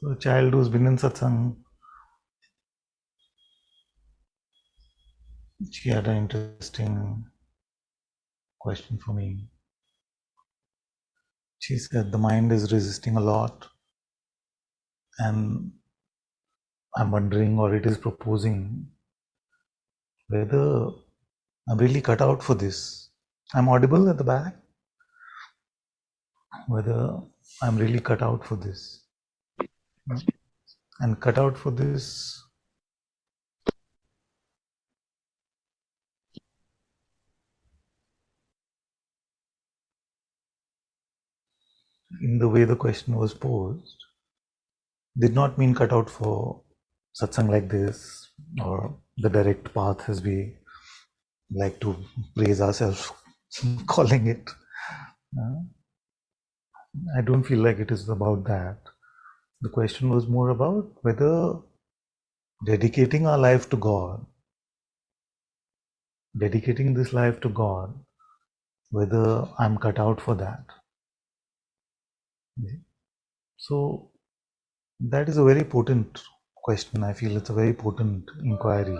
So a child who's been in satsang, she had an interesting question for me. She said the mind is resisting a lot, and I'm wondering, or it is proposing, whether I'm really cut out for this. I'm audible at the back. Whether I'm really cut out for this. And cut out for this in the way the question was posed did not mean cut out for satsang like this or the direct path as we like to praise ourselves calling it. I don't feel like it is about that. The question was more about whether dedicating our life to God, dedicating this life to God, whether I'm cut out for that. So that is a very potent question. I feel it's a very potent inquiry.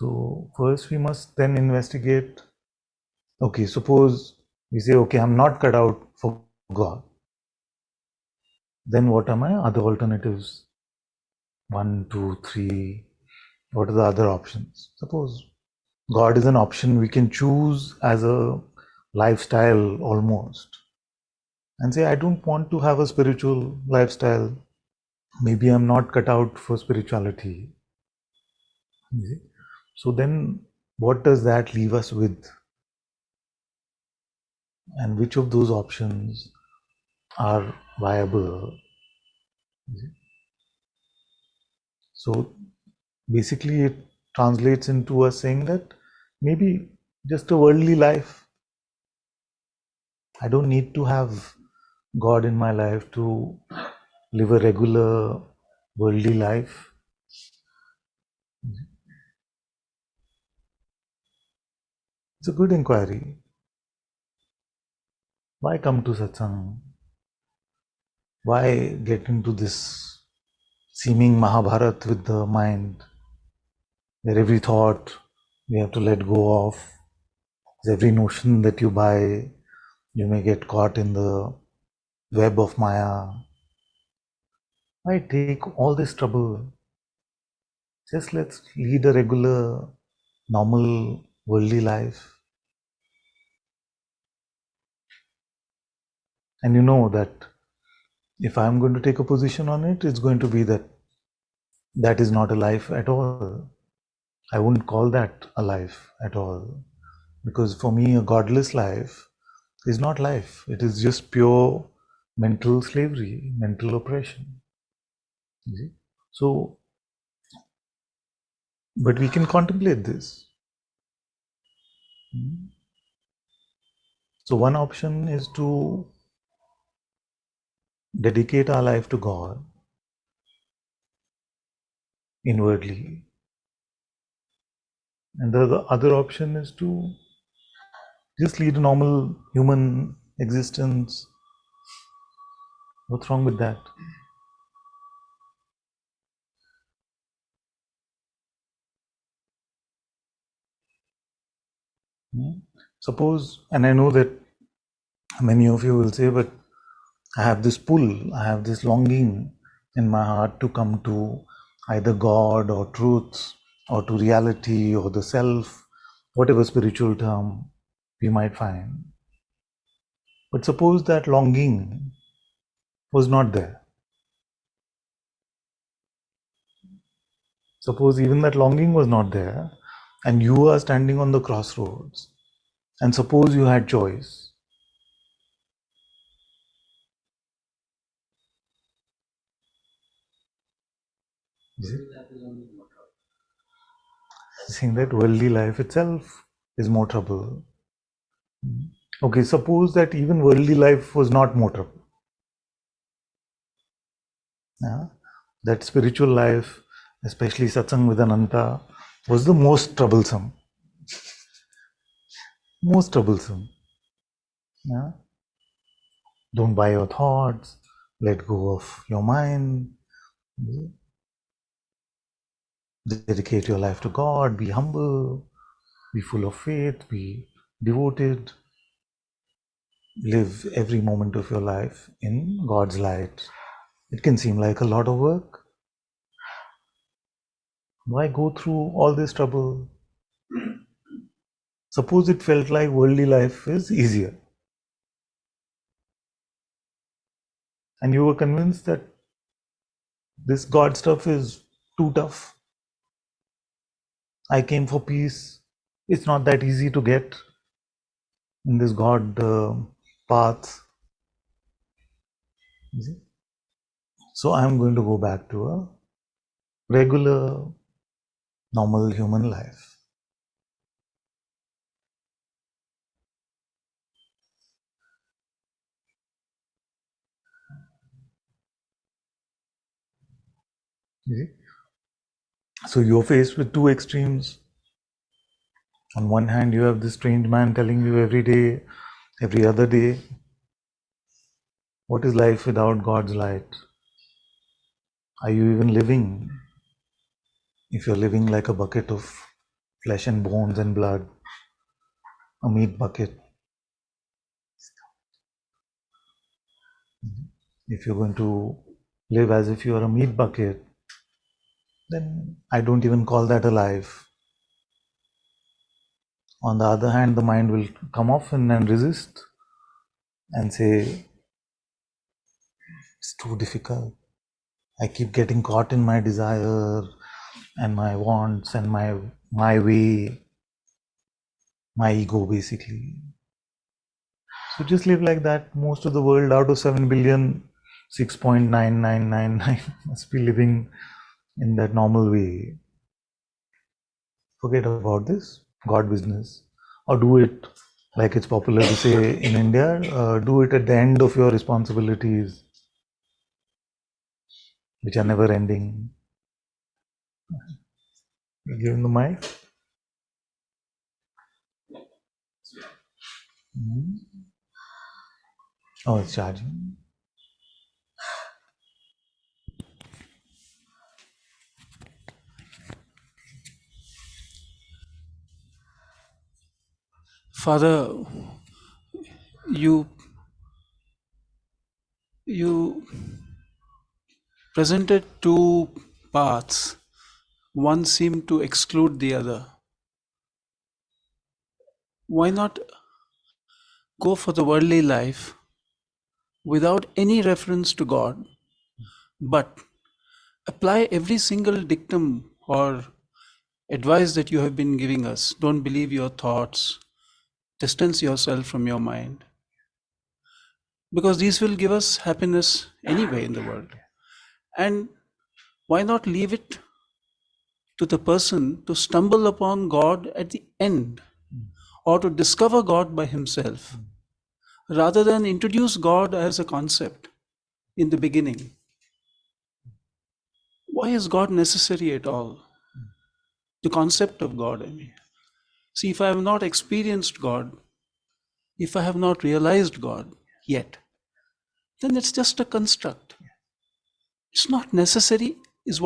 So first we must then investigate, okay, suppose we say, okay, I'm not cut out for God. Then what are my other alternatives? 1, 2, 3. What are the other options? Suppose God is an option we can choose as a lifestyle almost. And say, I don't want to have a spiritual lifestyle. Maybe I'm not cut out for spirituality. So then what does that leave us with? And which of those options are viable? So basically it translates into us saying that maybe just a worldly life. I don't need to have God in my life to live a regular worldly life. It's a good inquiry. Why come to satsang? Why get into this seeming Mahabharat with the mind, where every thought we have to let go of, every notion that you buy, you may get caught in the web of Maya. Why take all this trouble? Just let's lead a regular, normal, worldly life. And you know that if I'm going to take a position on it, it's going to be that that is not a life at all. I wouldn't call that a life at all. Because for me, a godless life is not life. It is just pure mental slavery, mental oppression. You see? So, but we can contemplate this. So one option is to dedicate our life to God inwardly. And the other option is to just lead a normal human existence. What's wrong with that? Suppose, and I know that many of you will say, but I have this pull, I have this longing in my heart to come to either God or truth or to reality or the self, whatever spiritual term we might find. But suppose that longing was not there. Suppose even that longing was not there and you are standing on the crossroads, and suppose you had choice. Saying that worldly life itself is more trouble. Okay, suppose that even worldly life was not more trouble. Yeah? That spiritual life, especially Satsang with Ananta, was the most troublesome. Most troublesome. Yeah? Don't buy your thoughts. Let go of your mind. Dedicate your life to God. Be humble. Be full of faith. Be devoted. Live every moment of your life in God's light. It can seem like a lot of work. Why go through all this trouble? Suppose it felt like worldly life is easier, and you were convinced that this God stuff is too tough. I came for peace. It's not that easy to get in this God path. So I'm going to go back to a regular, normal human life. So you're faced with two extremes. On one hand, you have this strange man telling you every day, every other day, what is life without God's light? Are you even living? If you're living like a bucket of flesh and bones and blood, a meat bucket, if you're going to live as if you are a meat bucket, then I don't even call that alive. On the other hand, the mind will come often and resist and say, it's too difficult. I keep getting caught in my desire and my wants and my way, my ego basically. So just live like that. Most of the world out of 7 billion, 6.9999 must be living in that normal way. Forget about this God business, or do it like it's popular to say in India, do it at the end of your responsibilities, which are never ending. Give him the mic. Oh, it's charging. Father, you presented two paths. One seemed to exclude the other. Why not go for the worldly life without any reference to God, but apply every single dictum or advice that you have been giving us? Don't believe your thoughts, distance yourself from your mind, because these will give us happiness anyway in the world. And why not leave it to the person to stumble upon God at the end, or to discover God by himself, rather than introduce God as a concept in the beginning? Why is God necessary at all? The concept of God, I mean. See, if I have not experienced God, if I have not realized God yet, then it's just a construct. It's not necessary, is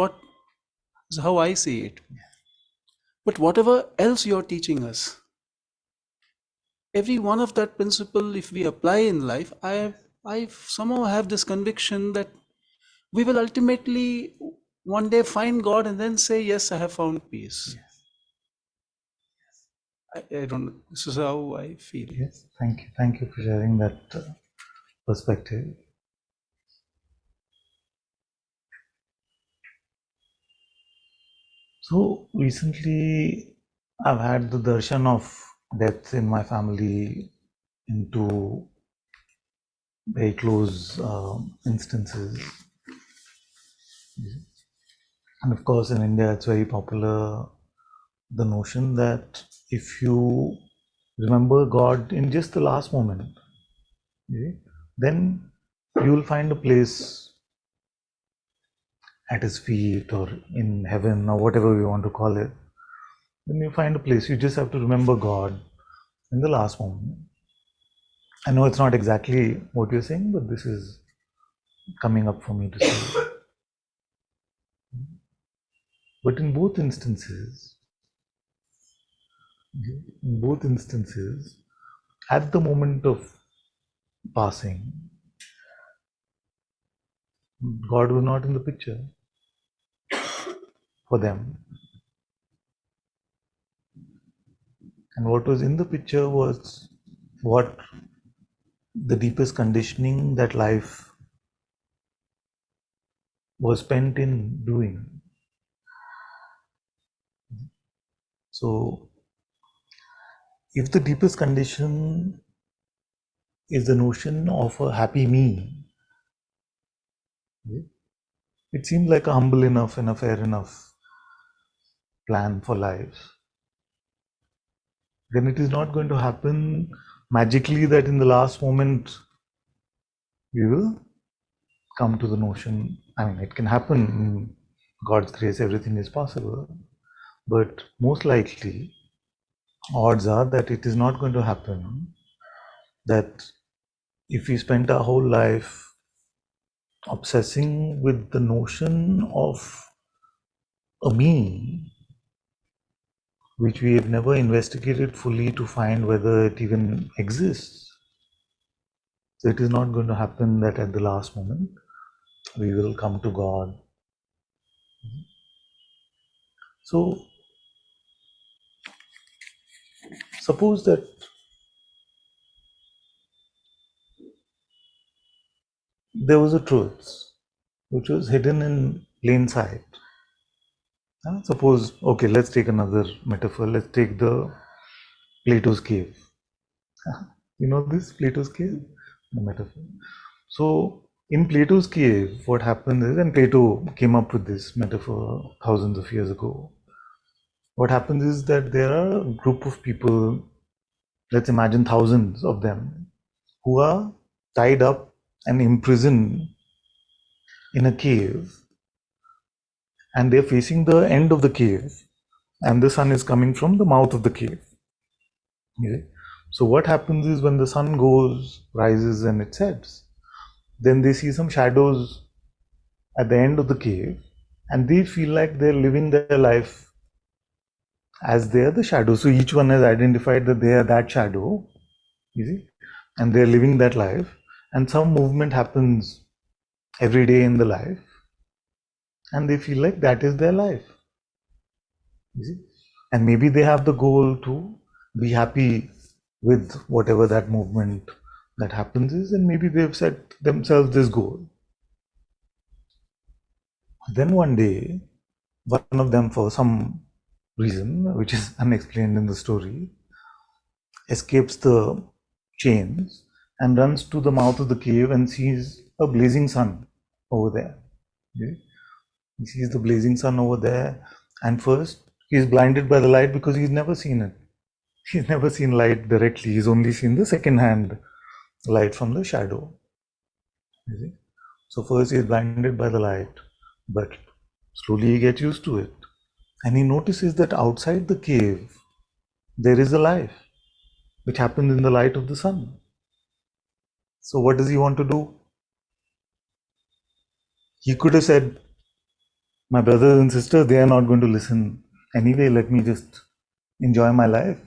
how I see it. But whatever else you're teaching us, every one of that principle, if we apply in life, I somehow have this conviction that we will ultimately one day find God and then say, yes, I have found peace. I don't know. This is how I feel. Yes, thank you. Thank you for sharing that perspective. So recently, I've had the darshan of death in my family in two very close instances. And of course, in India, it's very popular, the notion that if you remember God in just the last moment, then you will find a place at his feet or in heaven or whatever we want to call it. Then you find a place. You just have to remember God in the last moment. I know it's not exactly what you're saying, but this is coming up for me to say. But in both instances, at the moment of passing, God was not in the picture for them. And what was in the picture was what the deepest conditioning that life was spent in doing. So, if the deepest condition is the notion of a happy me, it seems like a humble enough and a fair enough plan for life. Then it is not going to happen magically that in the last moment we will come to the notion. I mean, it can happen in God's grace, everything is possible. But most likely, odds are that it is not going to happen that if we spent our whole life obsessing with the notion of a me, which we have never investigated fully to find whether it even exists. So it is not going to happen that at the last moment we will come to God. So suppose that there was a truth which was hidden in plain sight. Suppose, okay, let's take another metaphor. Let's take the Plato's cave. You know this Plato's cave? The metaphor. So in Plato's cave, what happens is, and Plato came up with this metaphor thousands of years ago. What happens is that there are a group of people, let's imagine thousands of them, who are tied up and imprisoned in a cave, and they're facing the end of the cave, and the sun is coming from the mouth of the cave. Okay? So what happens is when the sun rises and it sets, then they see some shadows at the end of the cave, and they feel like they're living their life as they are the shadow. So each one has identified that they are that shadow, you see, and they're living that life, and some movement happens every day in the life, and they feel like that is their life, you see, and maybe they have the goal to be happy with whatever that movement that happens is, and maybe they've set themselves this goal. Then one day, one of them, for some reason which is unexplained in the story, escapes the chains and runs to the mouth of the cave and sees a blazing sun over there. Okay? He sees the blazing sun over there, and first he's blinded by the light because he's never seen it. He's never seen light directly, he's only seen the second hand light from the shadow. You see? So first he's blinded by the light, but slowly he gets used to it. And he notices that outside the cave there is a life which happens in the light of the sun. So what does he want to do? He could have said, my brothers and sisters, they are not going to listen anyway, let me just enjoy my life.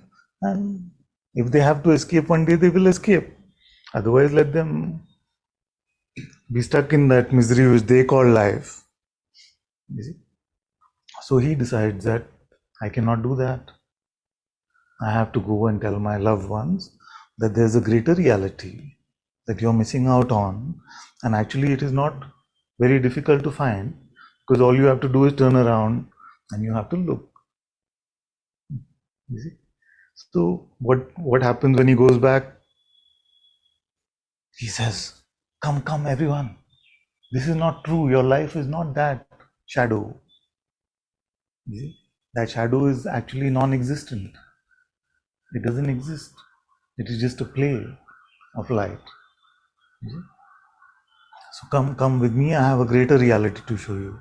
And if they have to escape one day, they will escape. Otherwise, let them be stuck in that misery which they call life. You see? So he decides that I cannot do that. I have to go and tell my loved ones that there's a greater reality that you're missing out on, and actually it is not very difficult to find, because all you have to do is turn around and you have to look. You see? So what happens when he goes back? He says, come everyone, this is not true, your life is not that shadow. You see? That shadow is actually non-existent. It doesn't exist. It is just a play of light. You see? So come with me, I have a greater reality to show you.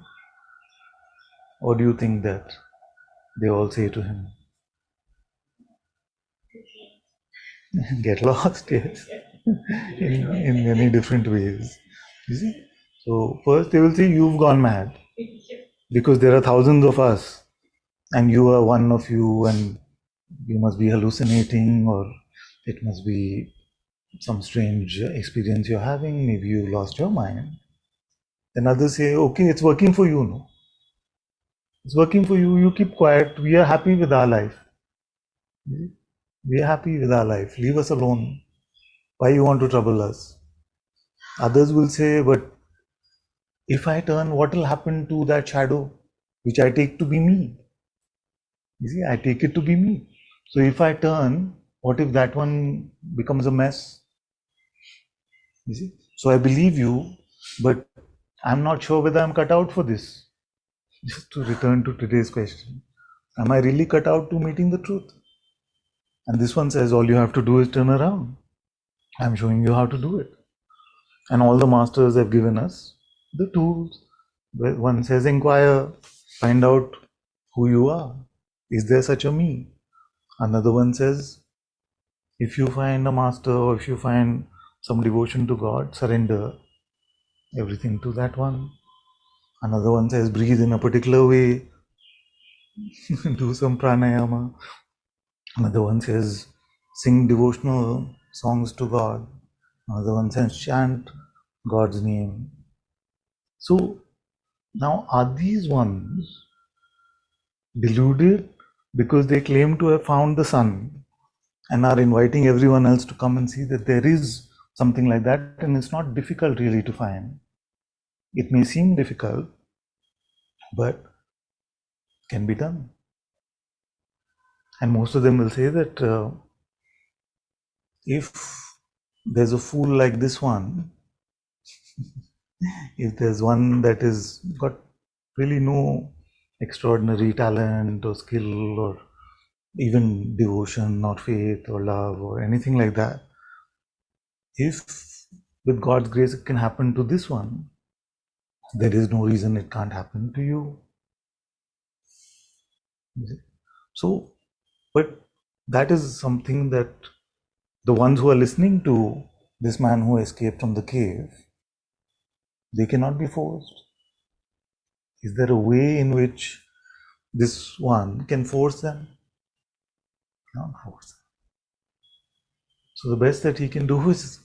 What do you think that they all say to him? Get lost, yes. in many different ways. You see? So first they will say you've gone mad because there are thousands of us and you are one of you and you must be hallucinating or it must be some strange experience you're having, maybe you lost your mind. Then others say, okay, it's working for you, no? It's working for you, you keep quiet, we are happy with our life. We are happy with our life, leave us alone. Why you want to trouble us? Others will say, but if I turn, what will happen to that shadow which I take to be me? You see, I take it to be me. So if I turn, what if that one becomes a mess? You see? So I believe you, but I'm not sure whether I'm cut out for this. Just to return to today's question, am I really cut out to meeting the truth? And this one says, all you have to do is turn around. I'm showing you how to do it. And all the masters have given us the tools. One says, inquire, find out who you are. Is there such a me? Another one says, if you find a master or if you find some devotion to God, surrender everything to that one. Another one says, breathe in a particular way, do some pranayama. Another one says, sing devotional songs to God. Another one says, chant God's name. So now, are these ones deluded because they claim to have found the sun and are inviting everyone else to come and see that there is something like that, and it's not difficult really to find? It may seem difficult, but can be done. And most of them will say that if there's a fool like this one, if there's one that is got really no extraordinary talent or skill or even devotion or faith or love or anything like that, if with God's grace it can happen to this one, there is no reason it can't happen to you. So, but that is something that the ones who are listening to this man who escaped from the cave, they cannot be forced. Is there a way in which this one can force them? Not force them. So the best that he can do is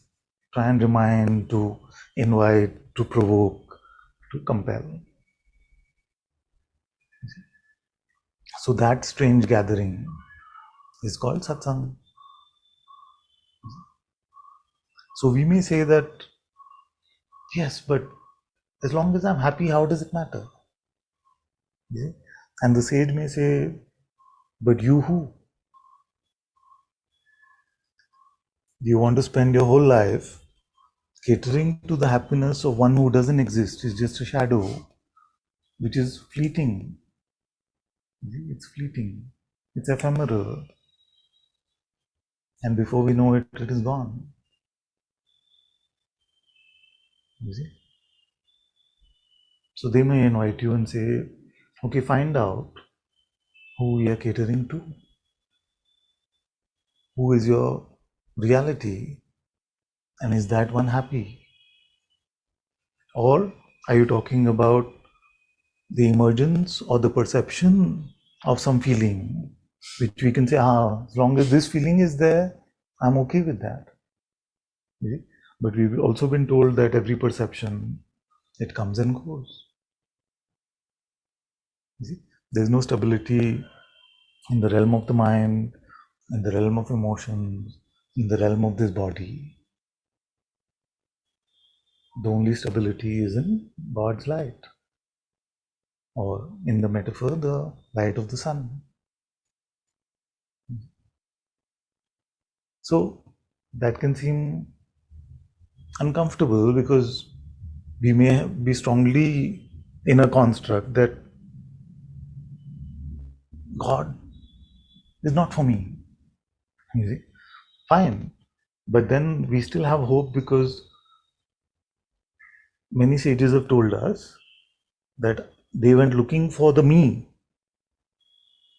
try and remind, to invite, to provoke, to compel. So that strange gathering is called satsang. So we may say that, yes, but as long as I'm happy, how does it matter? Yeah? And the sage may say, but you who? Do you want to spend your whole life catering to the happiness of one who doesn't exist, is just a shadow, which is fleeting? It's fleeting, it's ephemeral, and before we know it, it is gone. You see? So they may invite you and say, okay, find out who we are catering to. Who is your reality, and is that one happy? Or are you talking about the emergence or the perception of some feeling, which we can say, as long as this feeling is there, I'm okay with that. See? But we've also been told that every perception, it comes and goes. See? There's no stability in the realm of the mind, in the realm of emotions, in the realm of this body. The only stability is in God's light, or in the metaphor, the light of the sun. So that can seem uncomfortable because we may be strongly in a construct that God is not for me. You see? Fine. But then we still have hope because many sages have told us that they went looking for the me.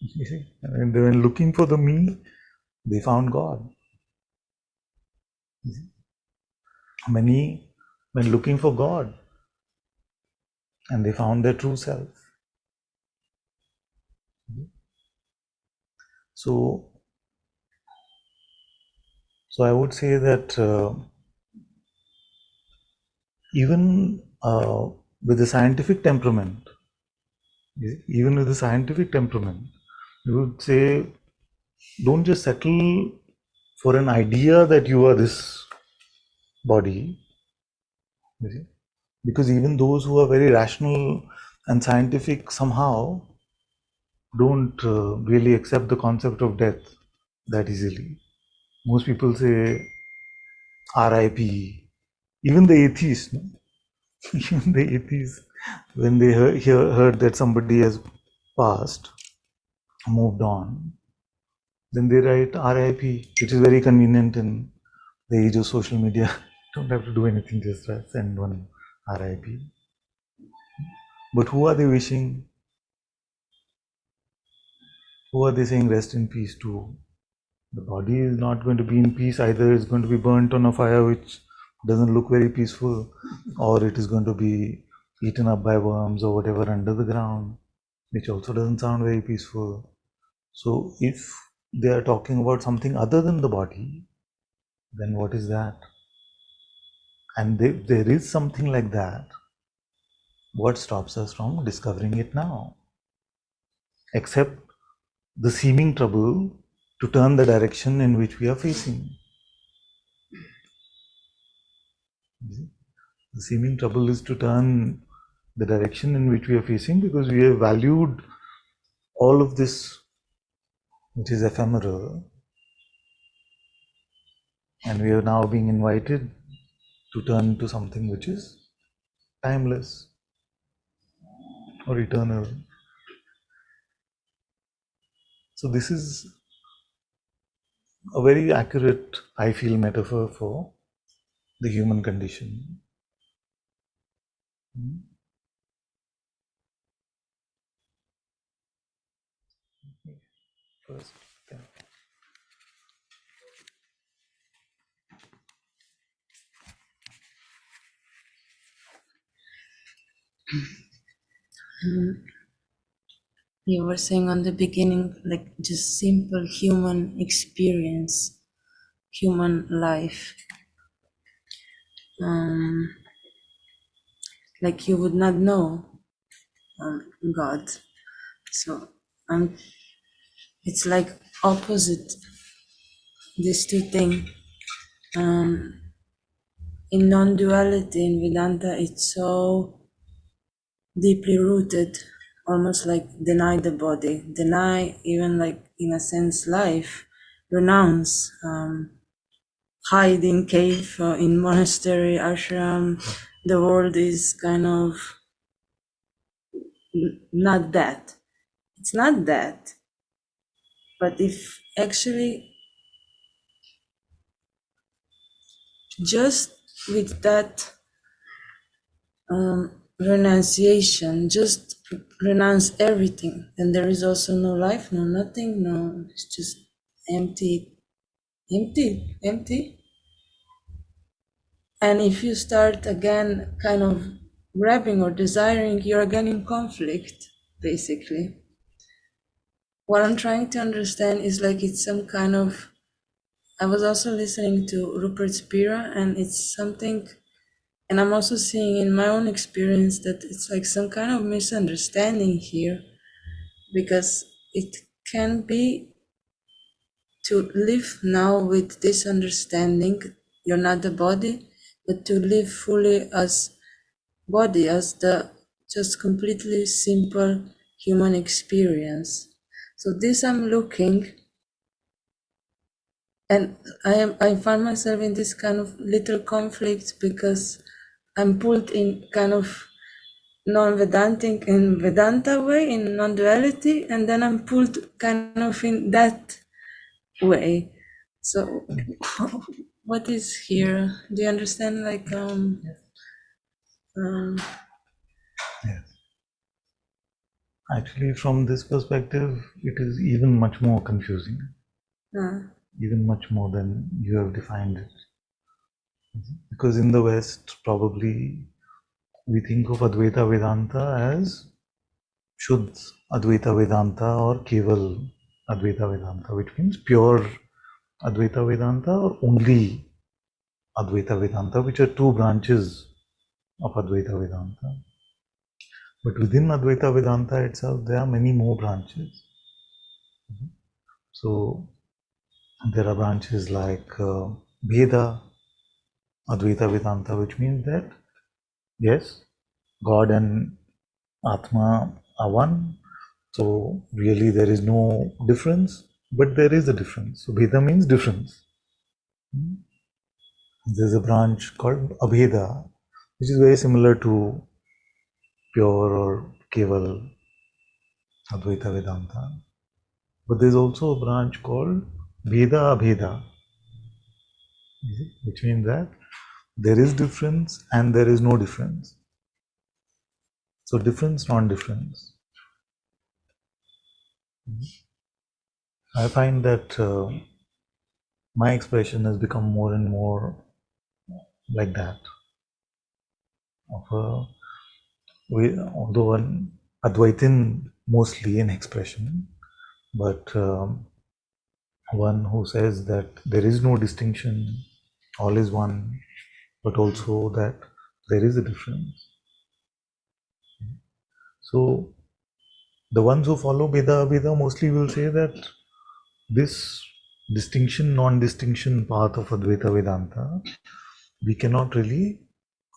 You see? And they went looking for the me, they found God. You see? Many went looking for God and they found their true self. So I would say that even with the scientific temperament, even with the scientific temperament, you would say, don't just settle for an idea that you are this body, you see? Because even those who are very rational and scientific somehow don't really accept the concept of death that easily. Most people say RIP. Even the atheists, no? Even the atheists, when they heard that somebody has passed, moved on, then they write RIP, which is very convenient in the age of social media. Don't have to do anything, just send one RIP. But who are they wishing? Who are they saying rest in peace to? The body is not going to be in peace either. It's going to be burnt on a fire which doesn't look very peaceful, or it is going to be eaten up by worms or whatever under the ground, which also doesn't sound very peaceful. So if they are talking about something other than the body, then what is that? And there is something like that. What stops us from discovering it now? Except the seeming trouble to turn the direction in which we are facing. The seeming trouble is to turn the direction in which we are facing because we have valued all of this which is ephemeral, and we are now being invited to turn to something which is timeless or eternal. So this is a very accurate, I feel, metaphor for the human condition. First, yeah. You were saying on the beginning, like just simple human experience, human life. Like you would not know God. So it's like opposite these two things. In non-duality in Vedanta, it's so deeply rooted, almost like deny the body, deny even like in a sense life, renounce, hide in cave, in monastery, ashram. The world is kind of not that. It's not that. But if actually just with that renunciation, just renounce everything, then there is also no life, no nothing, no, it's just empty, empty, empty. And if you start again kind of grabbing or desiring, you're again in conflict, basically. What I'm trying to understand is like it's some kind of, I was also listening to Rupert Spira, and it's something, and I'm also seeing in my own experience that it's like some kind of misunderstanding here, because it can be to live now with this understanding, you're not the body, but to live fully as body, as the just completely simple human experience. So this I'm looking, and I find myself in this kind of little conflict because I'm pulled in kind of non-Vedantic in Vedanta way, in non-duality, and then I'm pulled kind of in that way. So what is here? Do you understand? Like Yes. Actually, from this perspective, it is even much more confusing, even much more than you have defined it. Because in the West, probably we think of Advaita Vedanta as Shuddh Advaita Vedanta or Keval Advaita Vedanta, which means pure Advaita Vedanta or only Advaita Vedanta, which are two branches of Advaita Vedanta. But within Advaita Vedanta itself, there are many more branches. So there are branches like Veda Advaita Vedanta, which means that yes, God and Atma are one. So really there is no difference, but there is a difference. So Veda means difference. There's a branch called Abheda, which is very similar to pure or Keval Advaita Vedanta. But there's also a branch called Veda Abheda, which means that there is difference and there is no difference. So difference, non-difference. I find that my expression has become more and more like that. Although an Advaitin mostly in expression, but one who says that there is no distinction, all is one, but also that there is a difference. So the ones who follow Veda mostly will say that this distinction, non-distinction path of Advaita Vedanta, we cannot really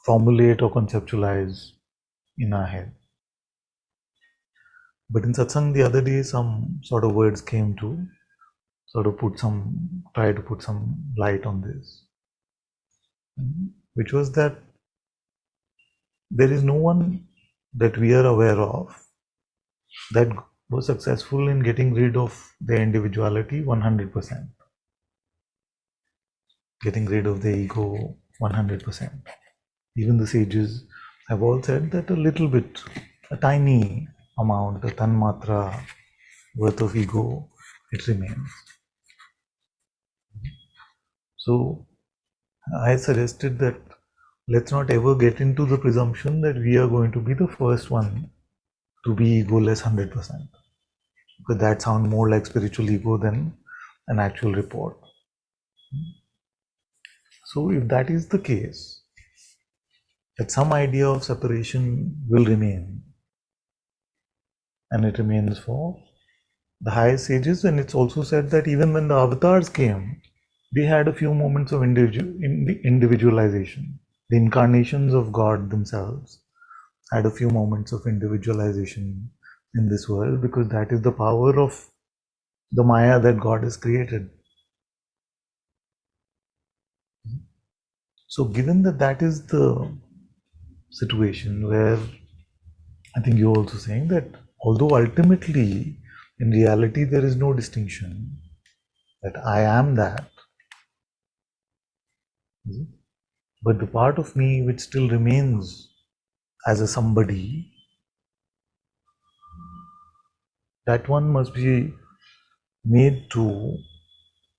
formulate or conceptualize in our head. But in Satsang the other day, some sort of words came to sort of try to put some light on this, which was that there is no one that we are aware of that was successful in getting rid of their individuality 100%, getting rid of the ego 100%. Even the sages have all said that a little bit, a tiny amount, a tanmatra worth of ego, it remains. So I suggested that let's not ever get into the presumption that we are going to be the first one to be egoless 100%, because that sounds more like spiritual ego than an actual report. So if that is the case, that some idea of separation will remain, and it remains for the highest sages, and it's also said that even when the avatars came, they had a few moments of individualization. The incarnations of God themselves had a few moments of individualization in this world, because that is the power of the Maya that God has created. So given that that is the situation where I think you're also saying that although ultimately in reality there is no distinction, that I am that, but the part of me which still remains as a somebody, that one must be made to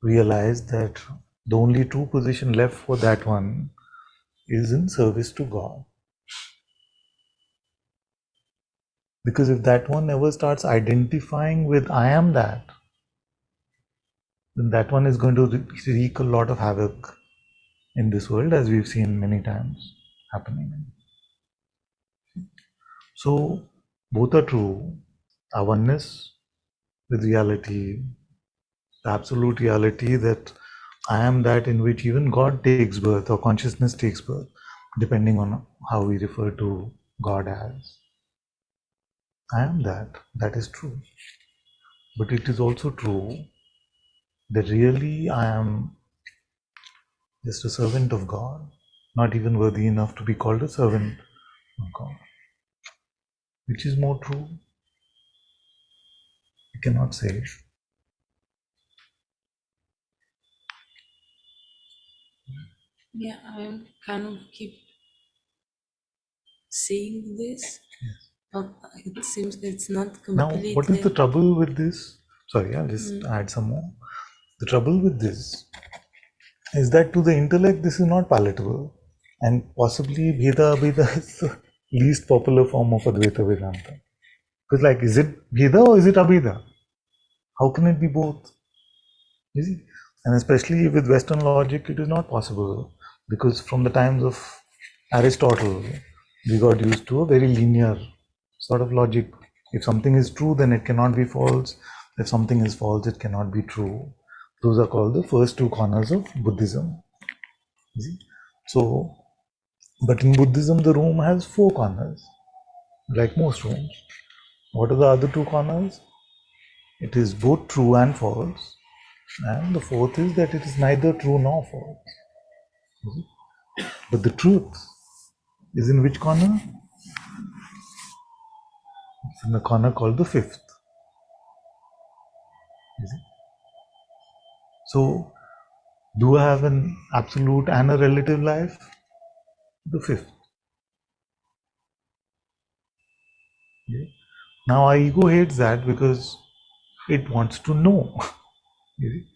realize that the only true position left for that one is in service to God. Because if that one ever starts identifying with I am that, then that one is going to wreak a lot of havoc in this world, as we've seen many times happening. So both are true. Our oneness with reality, the absolute reality that I am that in which even God takes birth or consciousness takes birth, depending on how we refer to God as. I am that. That is true. But it is also true that really I am just a servant of God, not even worthy enough to be called a servant of God. Which is more true? You cannot say. Yeah, I kind of keep seeing this, but it seems it's not Now, what is the completely. trouble with this? Sorry, I'll just add some more. The trouble with this is that to the intellect this is not palatable. And possibly Bheda Abheda is the least popular form of Advaita Vedanta. Because like, is it Bheda or is it Abheda? How can it be both? You see? And especially with Western logic, it is not possible. Because from the times of Aristotle, we got used to a very linear sort of logic. If something is true, then it cannot be false. If something is false, it cannot be true. Those are called the first two corners of Buddhism. You see? So, but in Buddhism, the room has four corners, like most rooms. What are the other two corners? It is both true and false. And the fourth is that it is neither true nor false. You see? But the truth is in which corner? It's in the corner called the fifth. You see? So, do I have an absolute and a relative life? The fifth. Yeah. Now, our ego hates that because it wants to know. You see?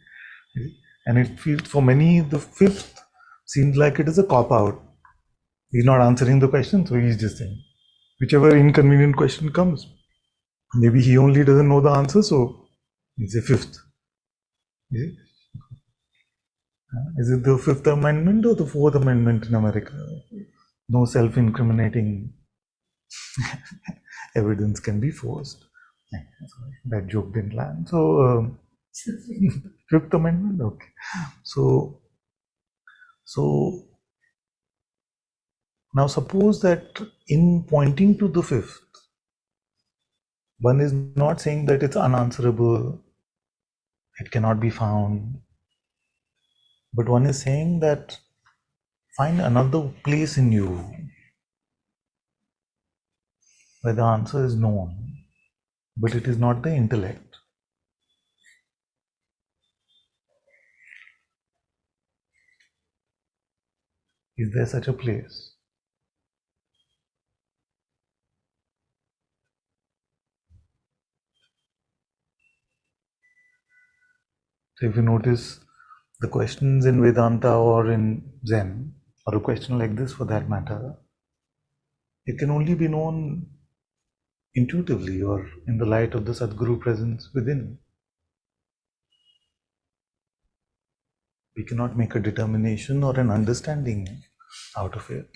You see? And it feels, for many, the fifth seems like it is a cop out. He's not answering the question, so he's just saying whichever inconvenient question comes. Maybe he only doesn't know the answer, so he's a fifth. You see? Is it the Fifth Amendment or the Fourth Amendment in America? No self-incriminating evidence can be forced. That joke didn't land. So, Fifth Amendment, okay. So now suppose that in pointing to the fifth, one is not saying that it's unanswerable, it cannot be found, but one is saying that find another place in you where the answer is known, but it is not the intellect. Is there such a place? So if you notice the questions in Vedanta or in Zen, or a question like this for that matter, it can only be known intuitively or in the light of the Sadguru presence within. We cannot make a determination or an understanding out of it.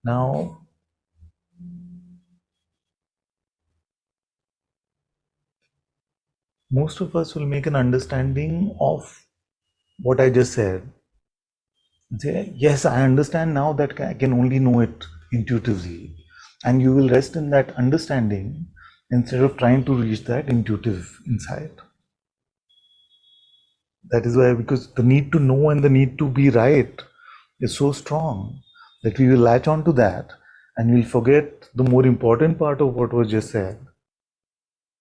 Now, most of us will make an understanding of what I just said. Say, yes, I understand now that I can only know it intuitively. And you will rest in that understanding instead of trying to reach that intuitive insight. That is why, because the need to know and the need to be right is so strong that we will latch on to that and we'll forget the more important part of what was just said.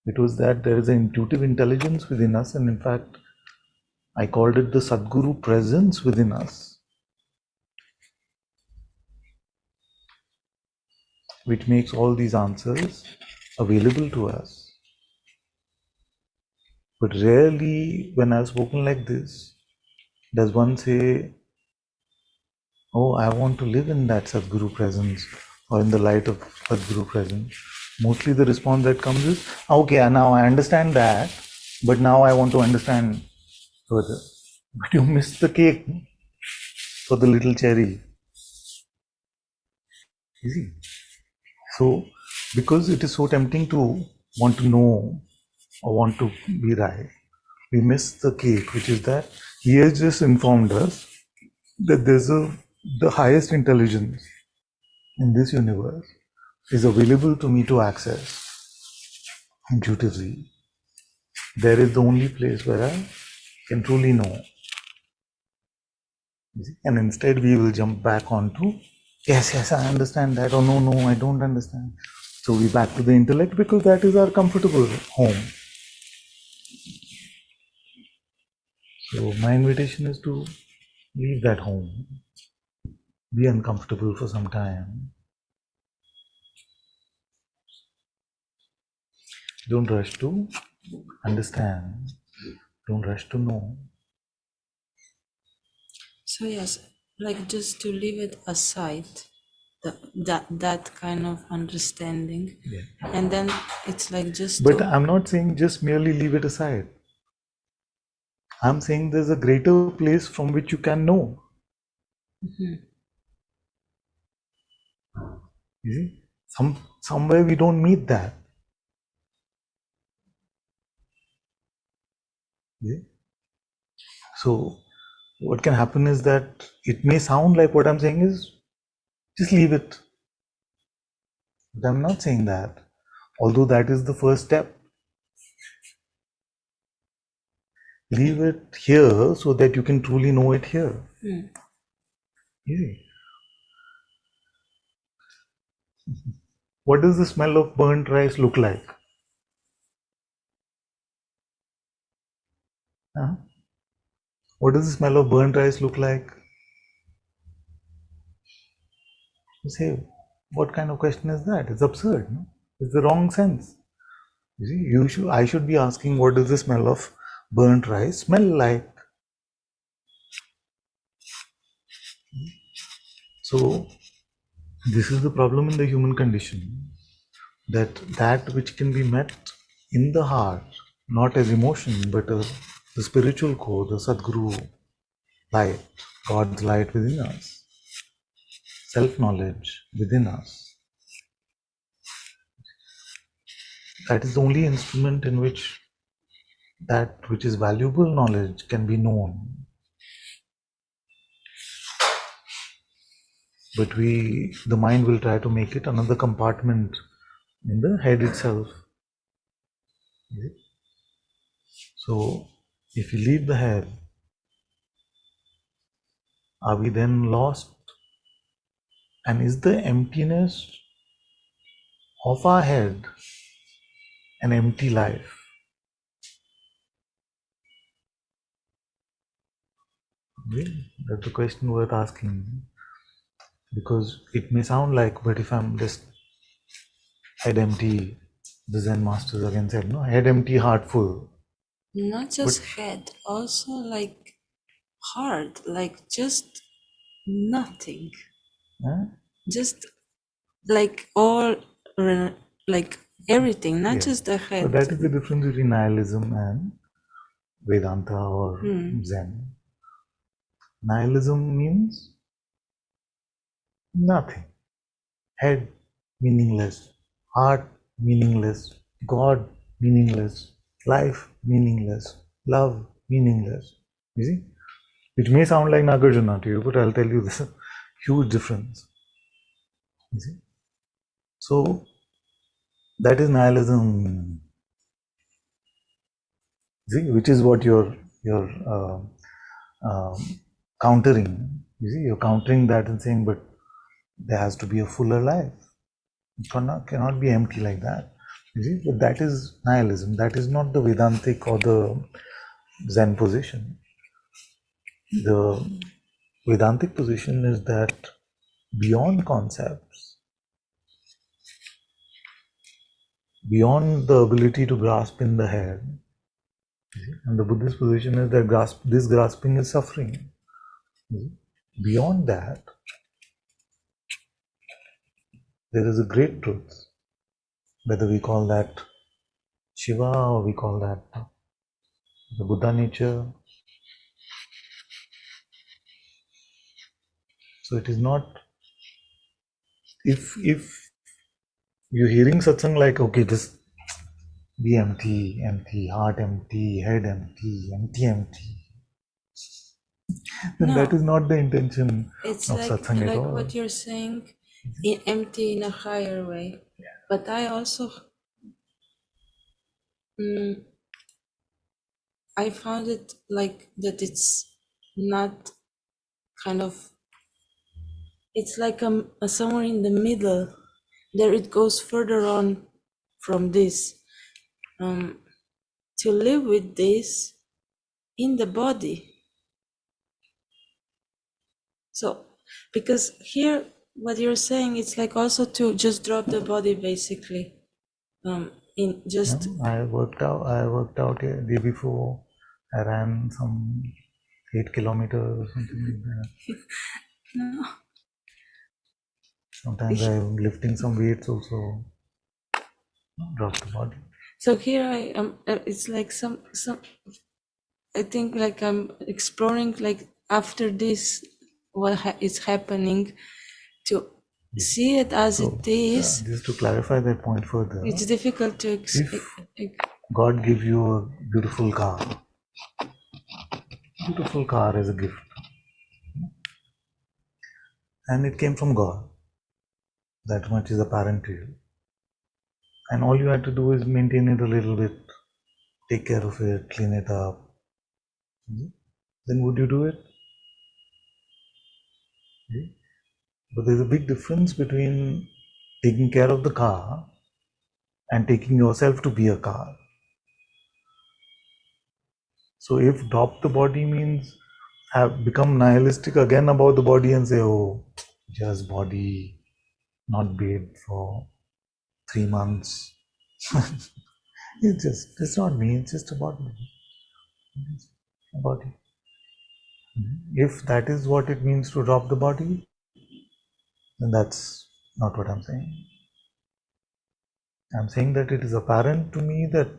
It was that there is an intuitive intelligence within us, and in fact, I called it the Sadguru presence within us, which makes all these answers available to us. But rarely, when I've spoken like this, does one say, oh, I want to live in that Sadguru presence or in the light of Sadguru presence. Mostly the response that comes is, okay, now I understand that, but now I want to understand further. But you missed the cake for the little cherry. You see? So, because it is so tempting to want to know or want to be right, we miss the cake, which is that he has just informed us that the highest intelligence in this universe is available to me to access intuitively. There is the only place where I can truly know. And instead we will jump back onto, yes, I understand that, or no, I don't understand. So we back to the intellect because that is our comfortable home. So my invitation is to leave that home, be uncomfortable for some time. Don't rush to understand, don't rush to know. So yes, like just to leave it aside, that kind of understanding, Yeah. and then it's like just But to. I'm not saying just merely leave it aside. I'm saying there's a greater place from which you can know. Mhm. You see? Somewhere we don't meet that. You see? So what can happen is that it may sound like what I'm saying is just leave it. But I'm not saying that. Although that is the first step. Leave it here so that you can truly know it here. Mm. Yeah. What does the smell of burnt rice look like? Huh? What does the smell of burnt rice look like? You say, what kind of question is that? It's absurd. No? It's the wrong sense. You see, I should be asking, what does the smell of burnt rice smell like? So this is the problem in the human condition, that which can be met in the heart, not as emotion, but the spiritual core, the Sadguru light, God's light within us, self-knowledge within us. That is the only instrument in which that which is valuable knowledge can be known. But the mind will try to make it another compartment in the head itself. So if we leave the head, are we then lost? And is the emptiness of our head an empty life? That's the question worth asking. Because it may sound like, but if I'm just head empty, the Zen masters again said, no, head empty, heart full. Not But just head, also like heart, like just nothing, just like all, like everything, not yeah. just the So head. that is the difference between nihilism and Vedanta or Zen. Nihilism means nothing. Head meaningless, heart meaningless, God meaningless, life meaningless, love meaningless. You see? Which may sound like Nagarjuna to you, but I'll tell you this huge difference. You see? So that is nihilism. See, which is what you're countering. You see, you're countering that and saying, but there has to be a fuller life. It cannot be empty like that. You see, but that is nihilism. That is not the Vedantic or the Zen position. The Vedantic position is that beyond concepts, beyond the ability to grasp in the head, and the Buddhist position is that this grasping is suffering. Beyond that, there is a great truth, whether we call that Shiva or we call that the Buddha nature. So it is not, if you're hearing satsang like, okay, just be empty, empty, heart empty, head empty, empty, empty, then that No, is not the intention it's of satsang at like all. what you're saying, empty in a higher way. But I also, I found it like that it's not kind of, it's like a somewhere in the middle. There it goes further on from this. To live with this in the body. So, because here, what you're saying, it's like also to just drop the body basically. In just I worked out day before. I ran some 8 kilometers or something like that. No. Sometimes I'm lifting some weights also, drop the body. So here I am. It's like some. I think like I'm exploring like after this, what is happening, to see it as So, it is. just to clarify that point further, It's difficult to. if God gives you a beautiful car as a gift, and it came from God, that much is apparent to you, and all you had to do is maintain it a little bit, take care of it, clean it up, then would you do it? But there's a big difference between taking care of the car and taking yourself to be a car. So if drop the body means have become nihilistic again about the body and say, oh, just body, not bathed for 3 months. It's not me, it's just about me. It's a body. If that is what it means to drop the body, then that's not what I'm saying. I'm saying that it is apparent to me that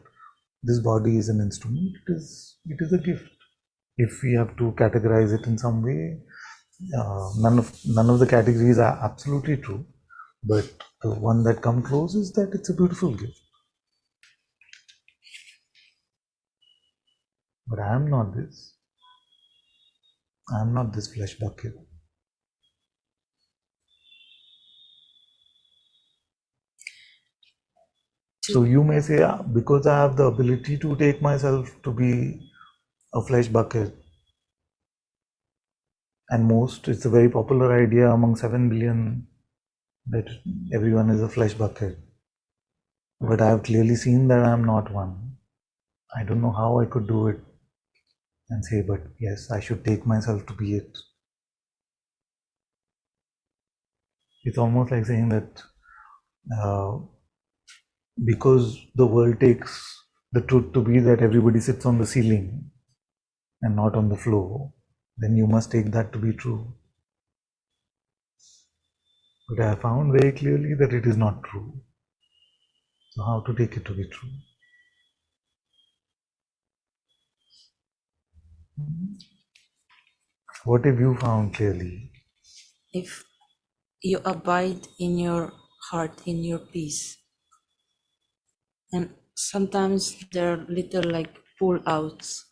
this body is an instrument, it is a gift. If we have to categorize it in some way, none of the categories are absolutely true, but the one that comes close is that it's a beautiful gift. But I am not this. I am not this flesh bucket. So you may say, because I have the ability to take myself to be a flesh bucket, and it's a very popular idea among 7 billion that everyone is a flesh bucket. But I have clearly seen that I am not one. I don't know how I could do it and say, but yes, I should take myself to be it. It's almost like saying that because the world takes the truth to be that everybody sits on the ceiling and not on the floor, then you must take that to be true. But I found very clearly that it is not true. So how to take it to be true? What have you found clearly? If you abide in your heart, in your peace, and sometimes there are little like pull outs,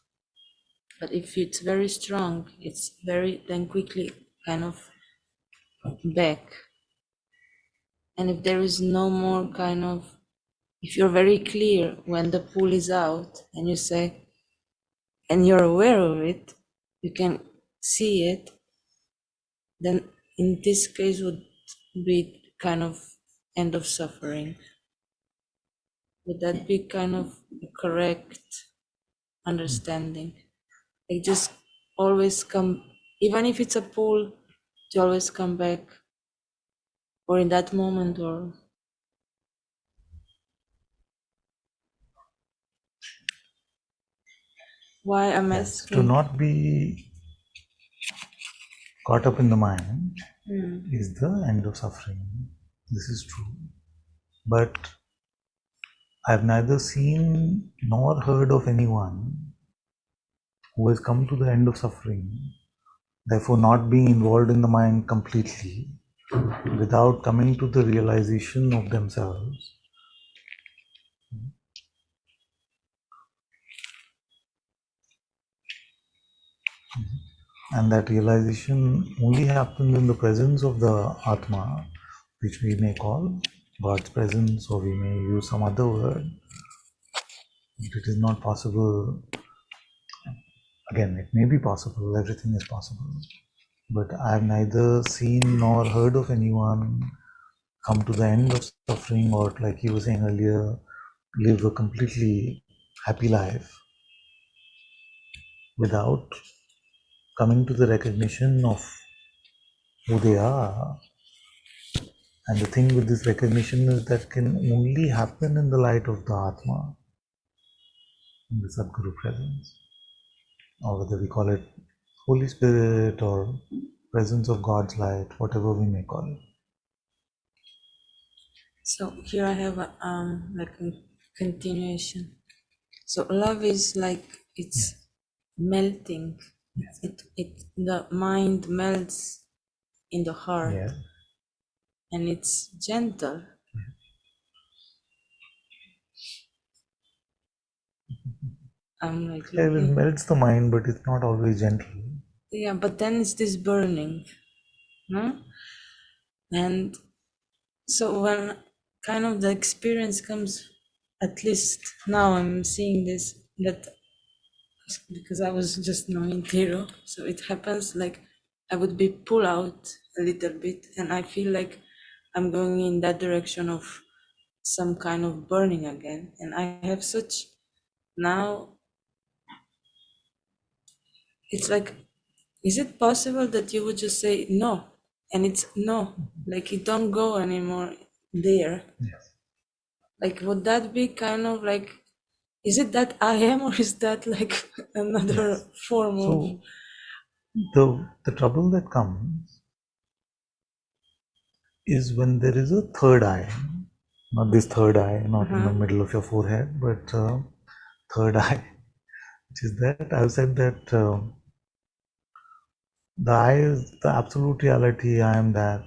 but if it's very strong, it's very then quickly kind of back. And if there is no more kind of, if you're very clear when the pull is out and you say, and you're aware of it, you can see it, then in this case would be kind of end of suffering. Would that be kind of a correct understanding? Like just always come, even if it's a pull, to always come back, or in that moment, or why I'm Yes, to asking. not be caught up in the mind is the end of suffering. This is true. But I've neither seen nor heard of anyone who has come to the end of suffering, therefore not being involved in the mind completely, without coming to the realization of themselves. And that realization only happens in the presence of the Atma, which we may call God's presence, or we may use some other word. It is not possible. Again, it may be possible, everything is possible. But I have neither seen nor heard of anyone come to the end of suffering, or like you were saying earlier, live a completely happy life without coming to the recognition of who they are. And the thing with this recognition is that can only happen in the light of the Atma, in the Sadguru presence, or whether we call it Holy Spirit or presence of God's light, whatever we may call it. So here I have a, like a continuation. So love is like it's melting. It the mind melts in the heart, Yeah. and it's gentle. I'm like Yeah, it looking. melts the mind, but it's not always gentle. Yeah, but then it's this burning, no? And so when kind of the experience comes, at least now I'm seeing this, that because I was just knowing Tiro, so it happens like I would be pulled out a little bit, and I feel like I'm going in that direction of some kind of burning again. And I have such now, it's like, is it possible that you would just say no? And it's no, like it don't go anymore there. Yes. Like, would that be kind of like, is it that I am, or is that like another Yes. form of? So the trouble that comes is when there is a third eye, not this third eye, not in the middle of your forehead, but third eye, which is that I've said that the I is the absolute reality, I am that,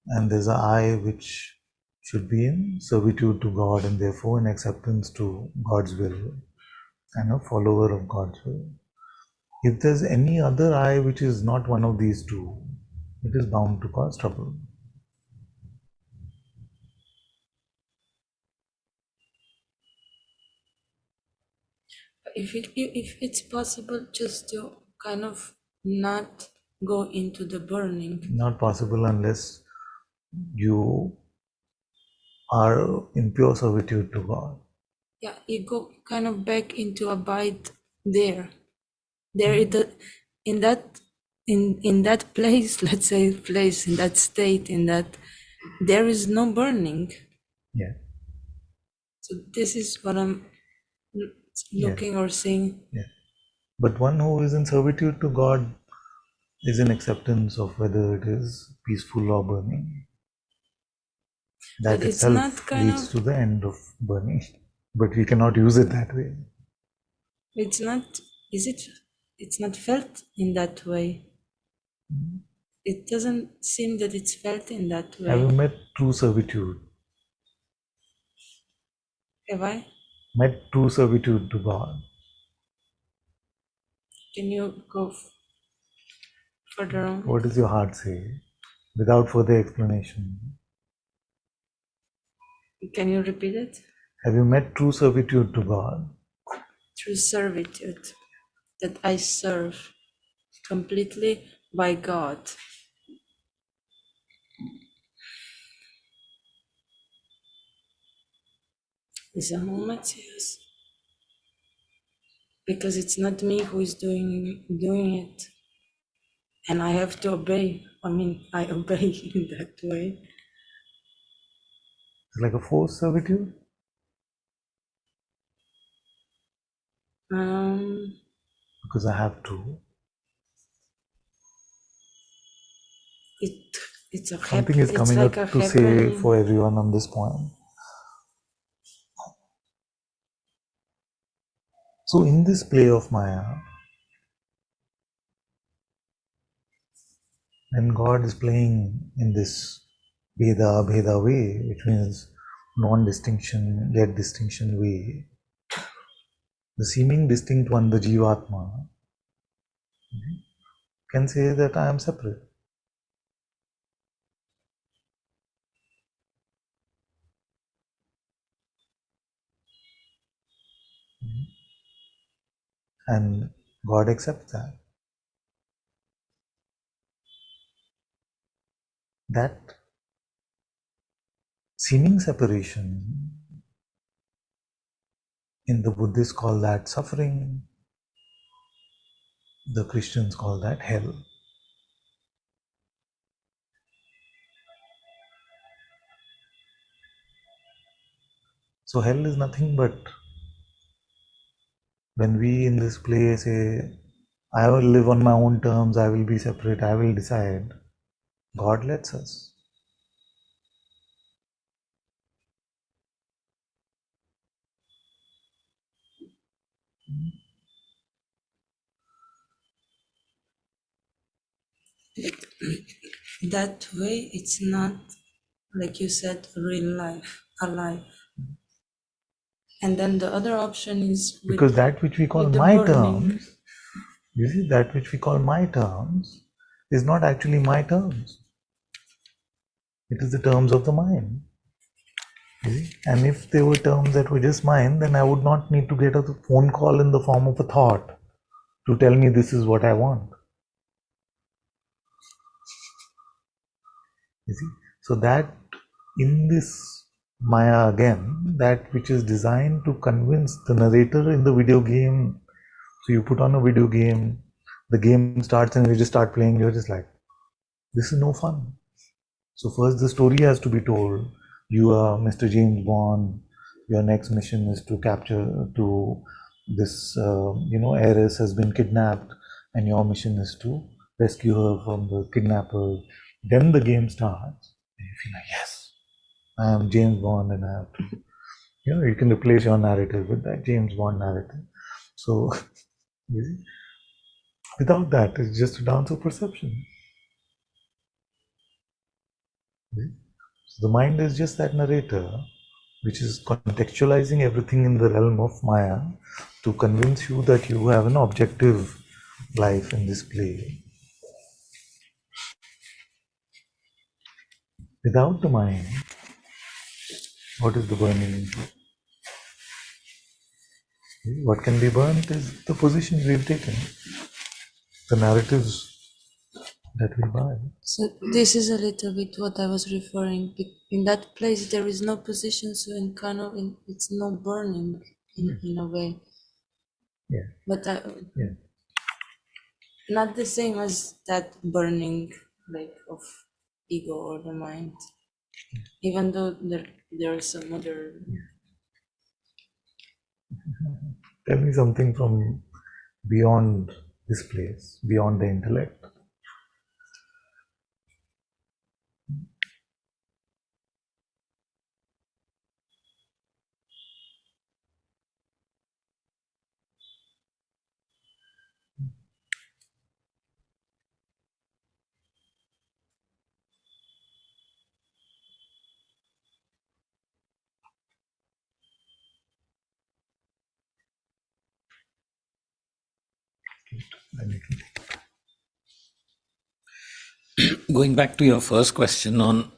and there's an I which should be in servitude to God and therefore in acceptance to God's will and a follower of God's will. If there's any other I which is not one of these two, it is bound to cause trouble. If it's possible just to kind of not go into the burning. Not possible unless you are in pure servitude to God. Yeah, you go kind of back into abide there. There in that in that place, let's say place, in that state, in that there is no burning. Yeah. So this is what I'm Yes. looking or seeing. Yes. But one who is in servitude to God is in acceptance of whether it is peaceful or burning. But That it's not itself kind leads of, to the end of burning. But we cannot use it that way. it's not, is it, it's not felt in that way. It doesn't seem that it's felt in that Have you way. met true servitude? Have I? Met true servitude to God? Can you go further on? What does your heart say? Without further explanation. Can you repeat it? Have you met true servitude to God? Through servitude, that I serve completely by God. Is a moment, yes. Because it's not me who is doing it. And I have to obey. I mean, I obey in that way. It's like a forced servitude? Because I have to. It's a Something is it's coming like a up to say happening. for everyone on this point. So in this play of Maya, when God is playing in this Bheda way, which means non-distinction yet distinction way, the seeming distinct one, the Jivatma, can say that I am separate. And God accepts that. That seeming separation, in the Buddhists call that suffering, the Christians call that hell. So hell is nothing but when we in this play say, I will live on my own terms, I will be separate, I will decide. God lets us. That way, it's not, like you said, real life, alive. And then the other option is Because that which we call with the my burning. terms, you see, that which we call my terms is not actually my terms. It is the terms of the mind. You see? And if they were terms that were just mine, then I would not need to get a phone call in the form of a thought to tell me this is what I want. You see? So that in this Maya again, that which is designed to convince the narrator in the video game. So you put on a video game, the game starts and you just start playing, you're just like, this is no fun. So first the story has to be told. You are Mr. James Bond. Your next mission is to capture to this heiress has been kidnapped, and your mission is to rescue her from the kidnappers. Then the game starts, and you feel like, yes, I am James Bond, and I have to. You can replace your narrative with that James Bond narrative. So you see, without that, it's just a dance of perception. So the mind is just that narrator, which is contextualizing everything in the realm of Maya to convince you that you have an objective life in this play. Without the mind, what is the burning? What can be burnt is the positions we've taken, the narratives that we buy. So this is a little bit what I was referring. In that place, there is no position, so it's no burning in a way. Yeah. But Yeah. not the same as that burning, like of ego or the mind. Even though there are some other. Tell me something from beyond this place, beyond the intellect. Going back to your first question on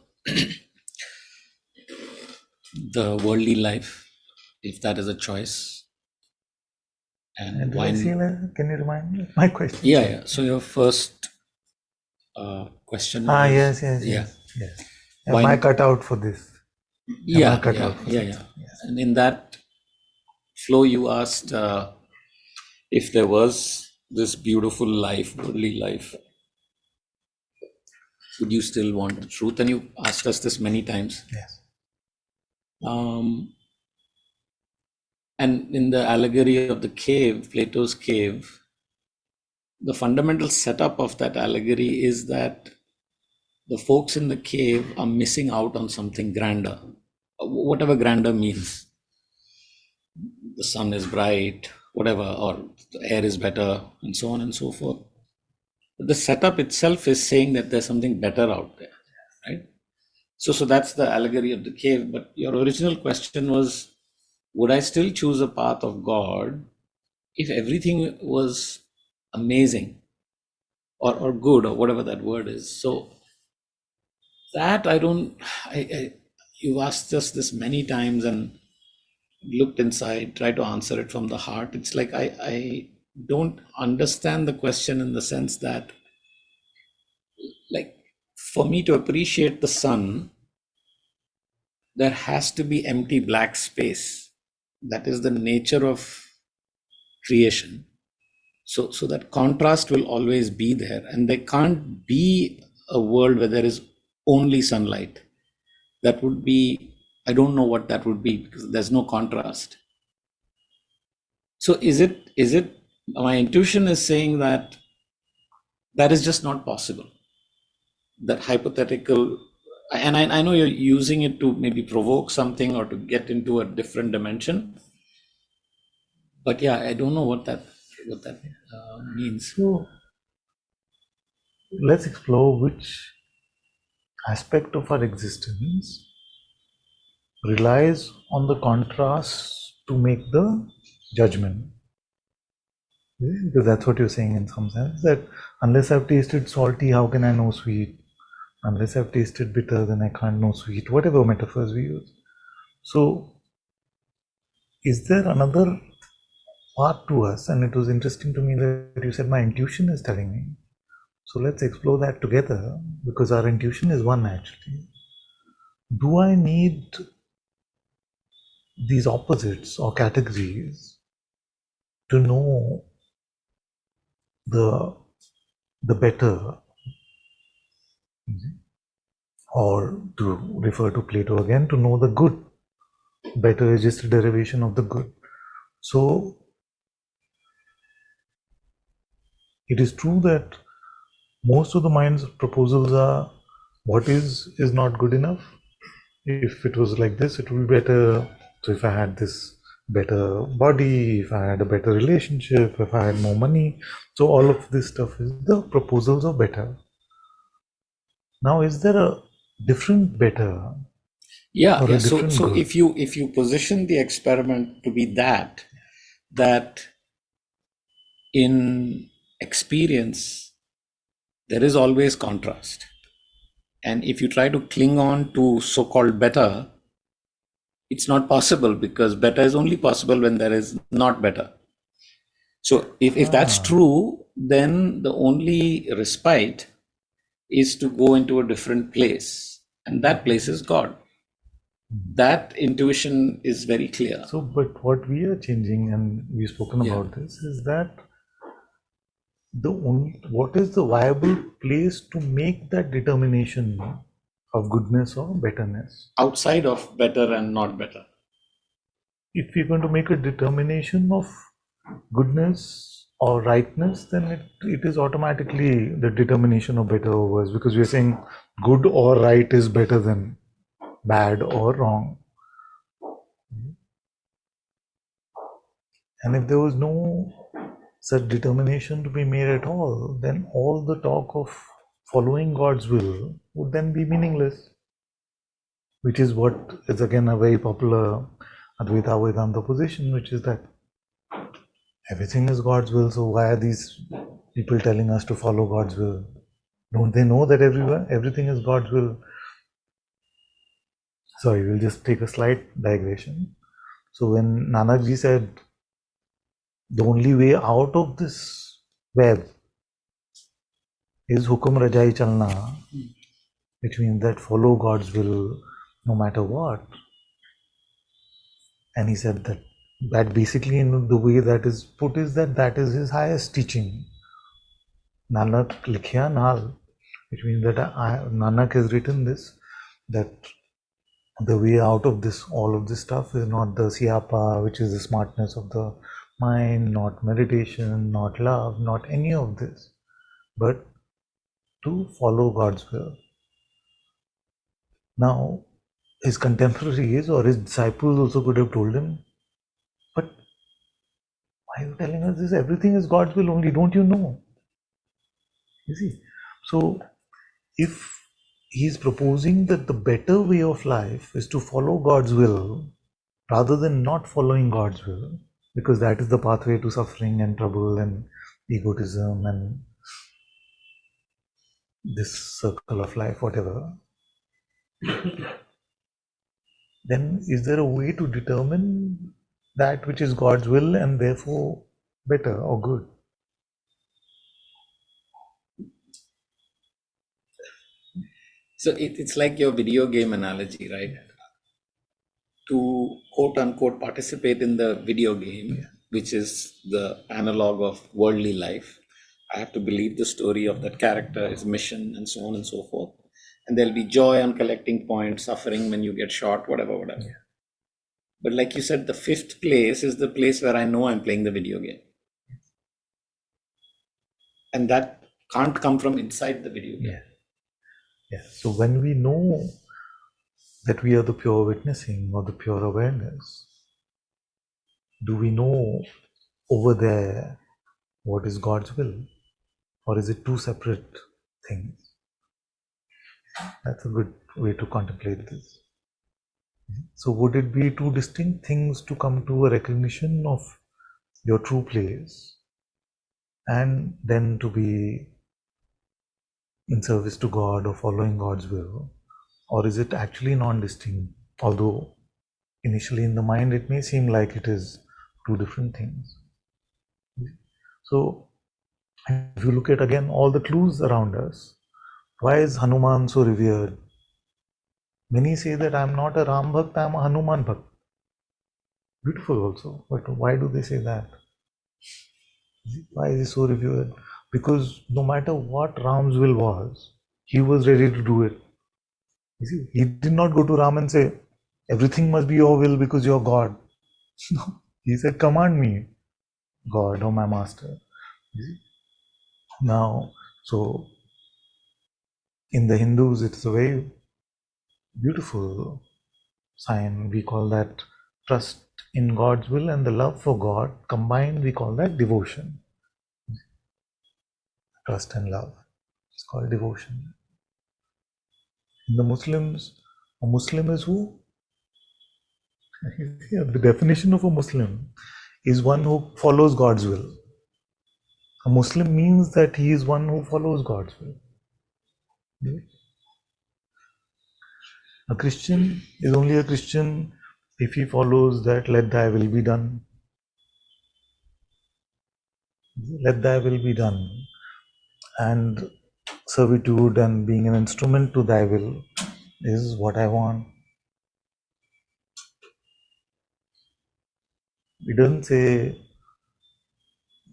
the worldly life, if that is a choice, and why? Can you remind me my question? Yeah. So your first question was, Yes. Am I cut out for this? Yeah. And in that flow, you asked if there was this beautiful life, worldly life, would you still want the truth? And you asked us this many times. Yes. And in the allegory of the cave, Plato's cave, the fundamental setup of that allegory is that the folks in the cave are missing out on something grander, whatever grander means. The sun is bright, whatever, or the air is better, and so on and so forth. But the setup itself is saying that there's something better out there, right? So that's the allegory of the cave. But your original question was, would I still choose a path of God if everything was amazing or good, or whatever that word is? So that you've asked us this many times and looked inside, tried to answer it from the heart. It's like I don't understand the question in the sense that, like, for me to appreciate the sun, there has to be empty black space. That is the nature of creation. So that contrast will always be there, and there can't be a world where there is only sunlight. That would be, I don't know what that would be, because there's no contrast. So is it My intuition is saying that that is just not possible. That hypothetical, and I know you're using it to maybe provoke something or to get into a different dimension, but yeah, I don't know what that means. So let's explore which aspect of our existence relies on the contrast to make the judgment. Because that's what you're saying in some sense, that unless I've tasted salty, how can I know sweet? Unless I've tasted bitter, then I can't know sweet, whatever metaphors we use. So, is there another part to us? And it was interesting to me that you said my intuition is telling me. So, let's explore that together, because our intuition is one actually. Do I need these opposites or categories to know the better, or to refer to Plato again, to know the good? Better is just a derivation of the good. So it is true that most of the mind's proposals are what is not good enough. If it was like this, it would be better. So if I had this better body, if I had a better relationship, if I had more money, so all of this stuff is the proposals of better. Now, is there a different better? Yeah, Or yeah. a different So good? if you position the experiment to be that in experience there is always contrast, and if you try to cling on to so-called better, it's not possible, because better is only possible when there is not better. So if that's true, then the only respite is to go into a different place, and that place is God. That intuition is very clear. So, but what we are changing, and we've spoken Yeah. about this, is that what is the viable place to make that determination of goodness or betterness? Outside of better and not better. If we're going to make a determination of goodness or rightness, then it is automatically the determination of better or worse, because we're saying good or right is better than bad or wrong. And if there was no such determination to be made at all, then all the talk of following God's will would then be meaningless, which is what is again a very popular Advaita Vedanta position, which is that everything is God's will, so why are these people telling us to follow God's will? Don't they know that everything is God's will? Sorry, we'll just take a slight digression. So when Nanakji said the only way out of this web is Hukum Rajai Chalna, which means that follow God's will no matter what. And he said that basically in the way that is put is that is his highest teaching. Nanak Likhya Nal, which means that Nanak has written this, that the way out of this, all of this stuff is not the siyapa, which is the smartness of the mind, not meditation, not love, not any of this, but to follow God's will. Now, his contemporaries or his disciples also could have told him, but why are you telling us this? Everything is God's will only, don't you know? You see? So, if he is proposing that the better way of life is to follow God's will rather than not following God's will, because that is the pathway to suffering and trouble and egotism and this circle of life, whatever, then is there a way to determine that which is God's will and therefore better or good? So it's like your video game analogy, right? To quote unquote participate in the video game, which is the analog of worldly life, I have to believe the story of that character, his mission, and so on and so forth. And there'll be joy on collecting points, suffering when you get shot, whatever. Yeah. But like you said, the fifth place is the place where I know I'm playing the video game. And that can't come from inside the video game. Yes. So when we know that we are the pure witnessing or the pure awareness, do we know over there what is God's will? Or is it two separate things? That's a good way to contemplate this. So would it be two distinct things to come to a recognition of your true place and then to be in service to God or following God's will? Or is it actually non-distinct? Although initially in the mind it may seem like it is two different things. So if you look at again all the clues around us, why is Hanuman so revered? Many say that I am not a Ram Bhakt, I am a Hanuman Bhakt. Beautiful also, but why do they say that? Why is he so revered? Because no matter what Ram's will was, he was ready to do it. You see, he did not go to Ram and say, everything must be your will because you're God. No, he said, command me, God or my master. You see? Now, so in the Hindus, it's a very beautiful sign. We call that trust in God's will and the love for God. Combined, we call that devotion. Trust and love. It's called devotion. In the Muslims, a Muslim is who? Yeah, the definition of a Muslim is one who follows God's will. A Muslim means that he is one who follows God's will. A Christian is only a Christian if he follows that let thy will be done. Let thy will be done. And servitude and being an instrument to thy will is what I want. It doesn't say,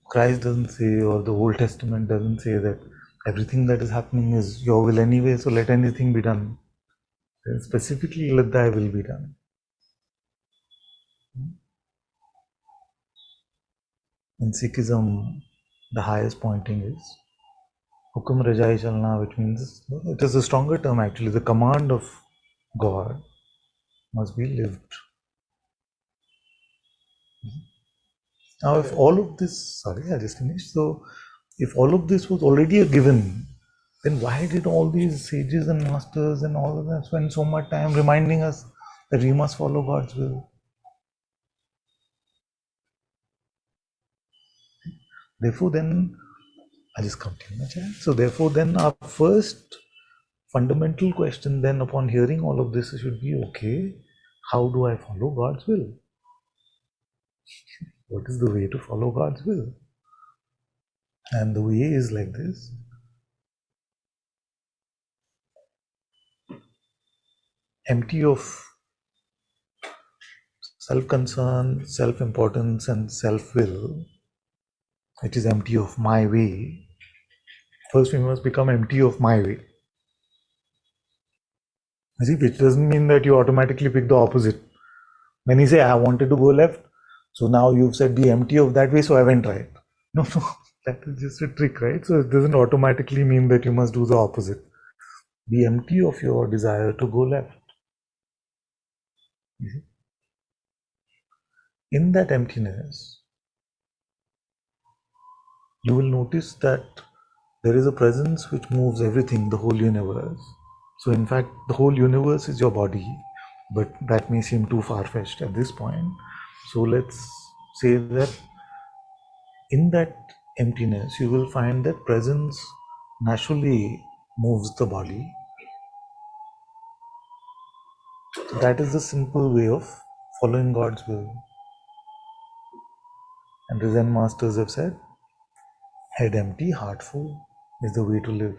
Christ doesn't say, or the Old Testament doesn't say that everything that is happening is your will anyway, so let anything be done. Specifically, let thy will be done. In Sikhism, the highest pointing is Hukum Rajai Chalna, which means it is a stronger term actually. The command of God must be lived. Now, if all of this, sorry, I just finished. So, if all of this was already a given, then why did all these sages and masters and all of them spend so much time reminding us that we must follow God's will? Therefore, then, I just continue my chat. So, therefore, then our first fundamental question then upon hearing all of this should be, okay, how do I follow God's will? What is the way to follow God's will? And the way is like this. Empty of self-concern, self-importance and self-will, it is empty of my way. First we must become empty of my way. You see, which doesn't mean that you automatically pick the opposite. When you say, I wanted to go left, so now you've said be empty of that way, so I went right. No, that is just a trick, right? So it doesn't automatically mean that you must do the opposite. Be empty of your desire to go left. You see? In that emptiness, you will notice that there is a presence which moves everything, the whole universe. So in fact, the whole universe is your body, but that may seem too far-fetched at this point. So let's say that in that emptiness, you will find that presence naturally moves the body. So that is the simple way of following God's will. And the Zen masters have said, head empty, heart full is the way to live.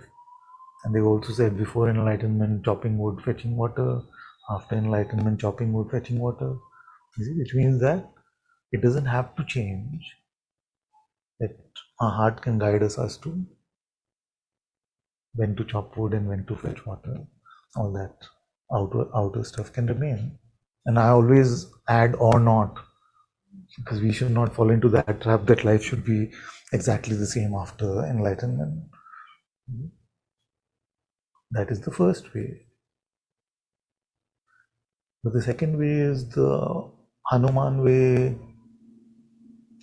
And they've also said before enlightenment, chopping wood, fetching water. After enlightenment, chopping wood, fetching water. Which means that it doesn't have to change. That our heart can guide us as to when to chop wood and when to fetch water. All that outer stuff can remain. And I always add or not. because we should not fall into that trap that life should be exactly the same after enlightenment. That is the first way. But the second way is the Hanuman way,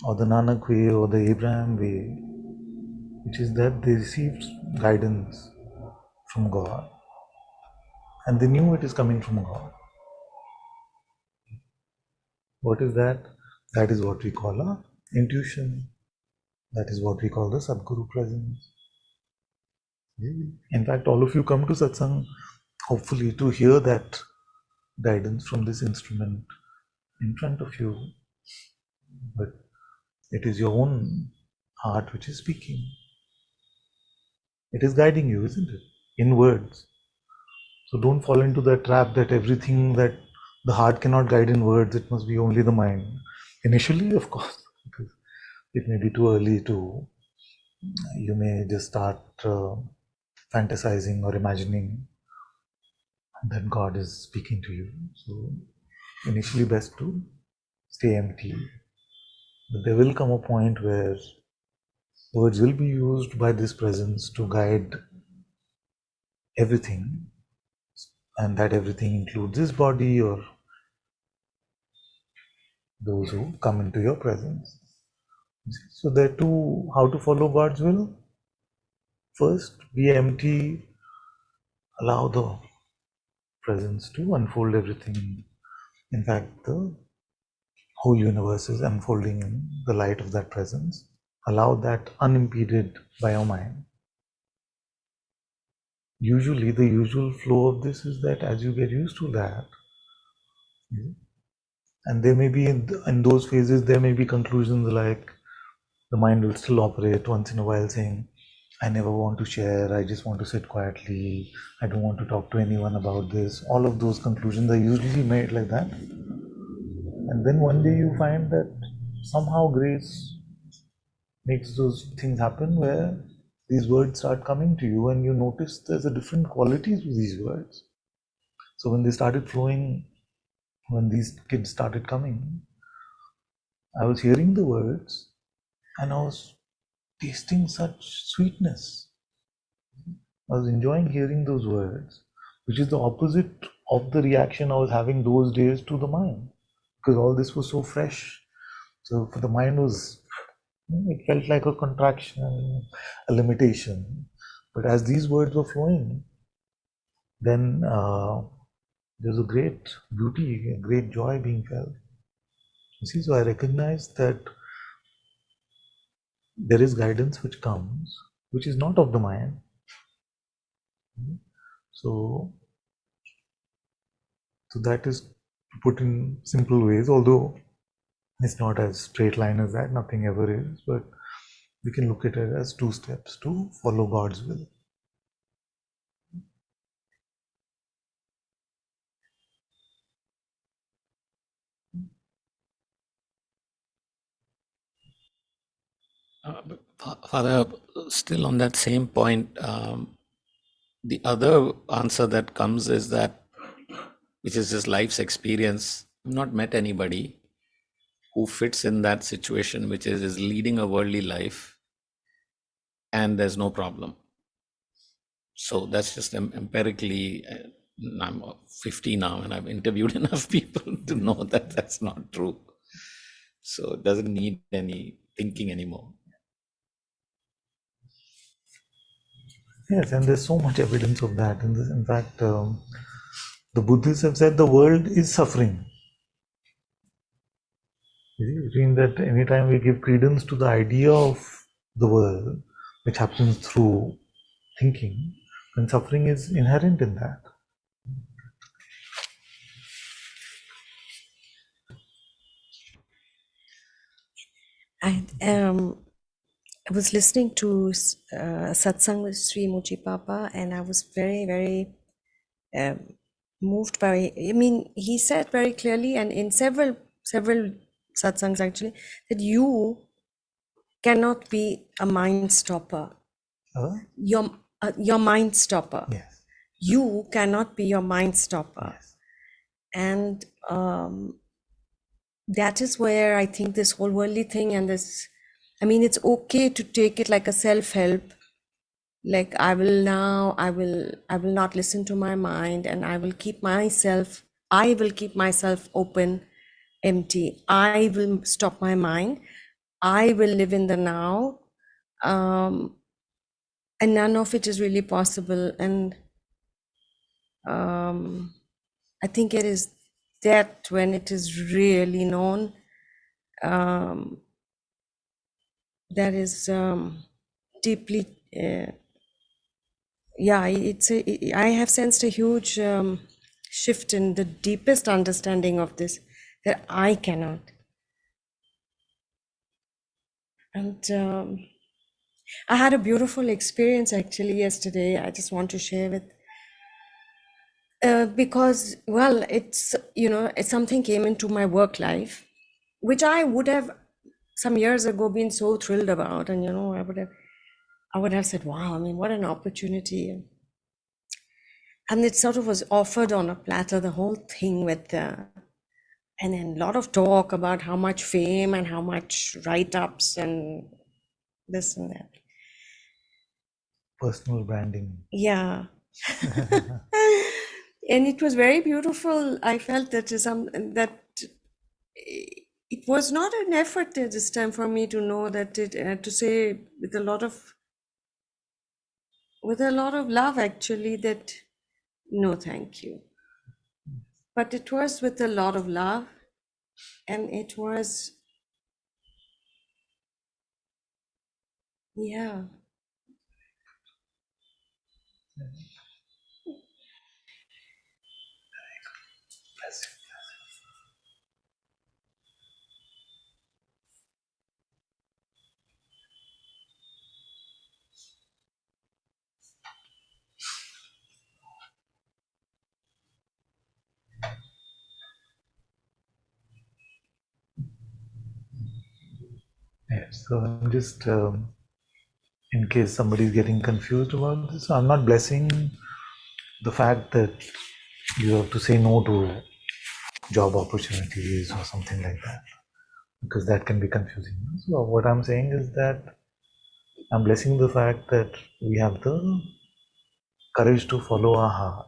or the Nanak way, or the Abraham way, which is that they received guidance from God and they knew it is coming from God. What is that? That is what we call a intuition. That is what we call the Sadguru presence. In fact, all of you come to Satsang hopefully to hear that guidance from this instrument in front of you. But it is your own heart which is speaking. It is guiding you, isn't it? In words. So don't fall into the trap that everything that the heart cannot guide in words, it must be only the mind. Initially, of course, because it may be too early to, you may just start fantasizing or imagining that God is speaking to you. So initially best to stay empty. But there will come a point where words will be used by this presence to guide everything, and that everything includes this body or those who come into your presence. So there are two, how to follow God's will. First, be empty, allow the presence to unfold everything. In fact, the whole universe is unfolding in the light of that presence. Allow that unimpeded by your mind. Usually, the usual flow of this is that as you get used to that, and there may be in those phases, there may be conclusions like the mind will still operate once in a while saying, I never want to share, I just want to sit quietly, I don't want to talk to anyone about this. All of those conclusions are usually made like that. And then one day you find that somehow grace makes those things happen where these words start coming to you and you notice there's a different qualities with these words. So when they started flowing, when these kids started coming, I was hearing the words and I was tasting such sweetness. I was enjoying hearing those words, which is the opposite of the reaction I was having those days to the mind, because all this was so fresh. So for the mind was, it felt like a contraction, a limitation. But as these words were flowing, then there's a great beauty, a great joy being felt. You see, so I recognize that there is guidance which comes, which is not of the mind. So that is put in simple ways, although it's not as straight line as that, nothing ever is, but we can look at it as two steps to follow God's will. Father, still on that same point, the other answer that comes is that, which is just life's experience. I've not met anybody who fits in that situation, which is leading a worldly life and there's no problem. So that's just empirically, I'm 50 now and I've interviewed enough people to know that that's not true. So it doesn't need any thinking anymore. Yes, and there's so much evidence of that. In fact, the Buddhists have said the world is suffering. Which means that anytime we give credence to the idea of the world, which happens through thinking, then suffering is inherent in that. I was listening to Satsang with Sri Muchi Papa, and I was very, very moved by. I mean, he said very clearly, and in several satsangs actually, that you cannot be a mind stopper. Your mind stopper. Yes. You cannot be your mind stopper. Yes. And that is where I think this whole worldly thing and this, I mean, it's okay to take it like a self-help, like I will not listen to my mind, and I will keep myself open, empty. I will stop my mind. I will live in the now. And none of it is really possible. And I think it is that when it is really known, that is deeply, I have sensed a huge shift in the deepest understanding of this, that I cannot. And I had a beautiful experience actually yesterday. I just want to share with, because, well, it's, something came into my work life, which I would have some years ago been so thrilled about. And, I would have said, wow, I mean, what an opportunity. And it sort of was offered on a platter, the whole thing with, and then a lot of talk about how much fame and how much write-ups and this and that. Personal branding. Yeah. And it was very beautiful. I felt that it was not an effort at this time for me to know that to say with a lot of love actually, that no, thank you. But it was with a lot of love, and it was, yeah. Yes, so I'm just, in case somebody is getting confused about this, I'm not blessing the fact that you have to say no to job opportunities or something like that, because that can be confusing. So what I'm saying is that I'm blessing the fact that we have the courage to follow our heart.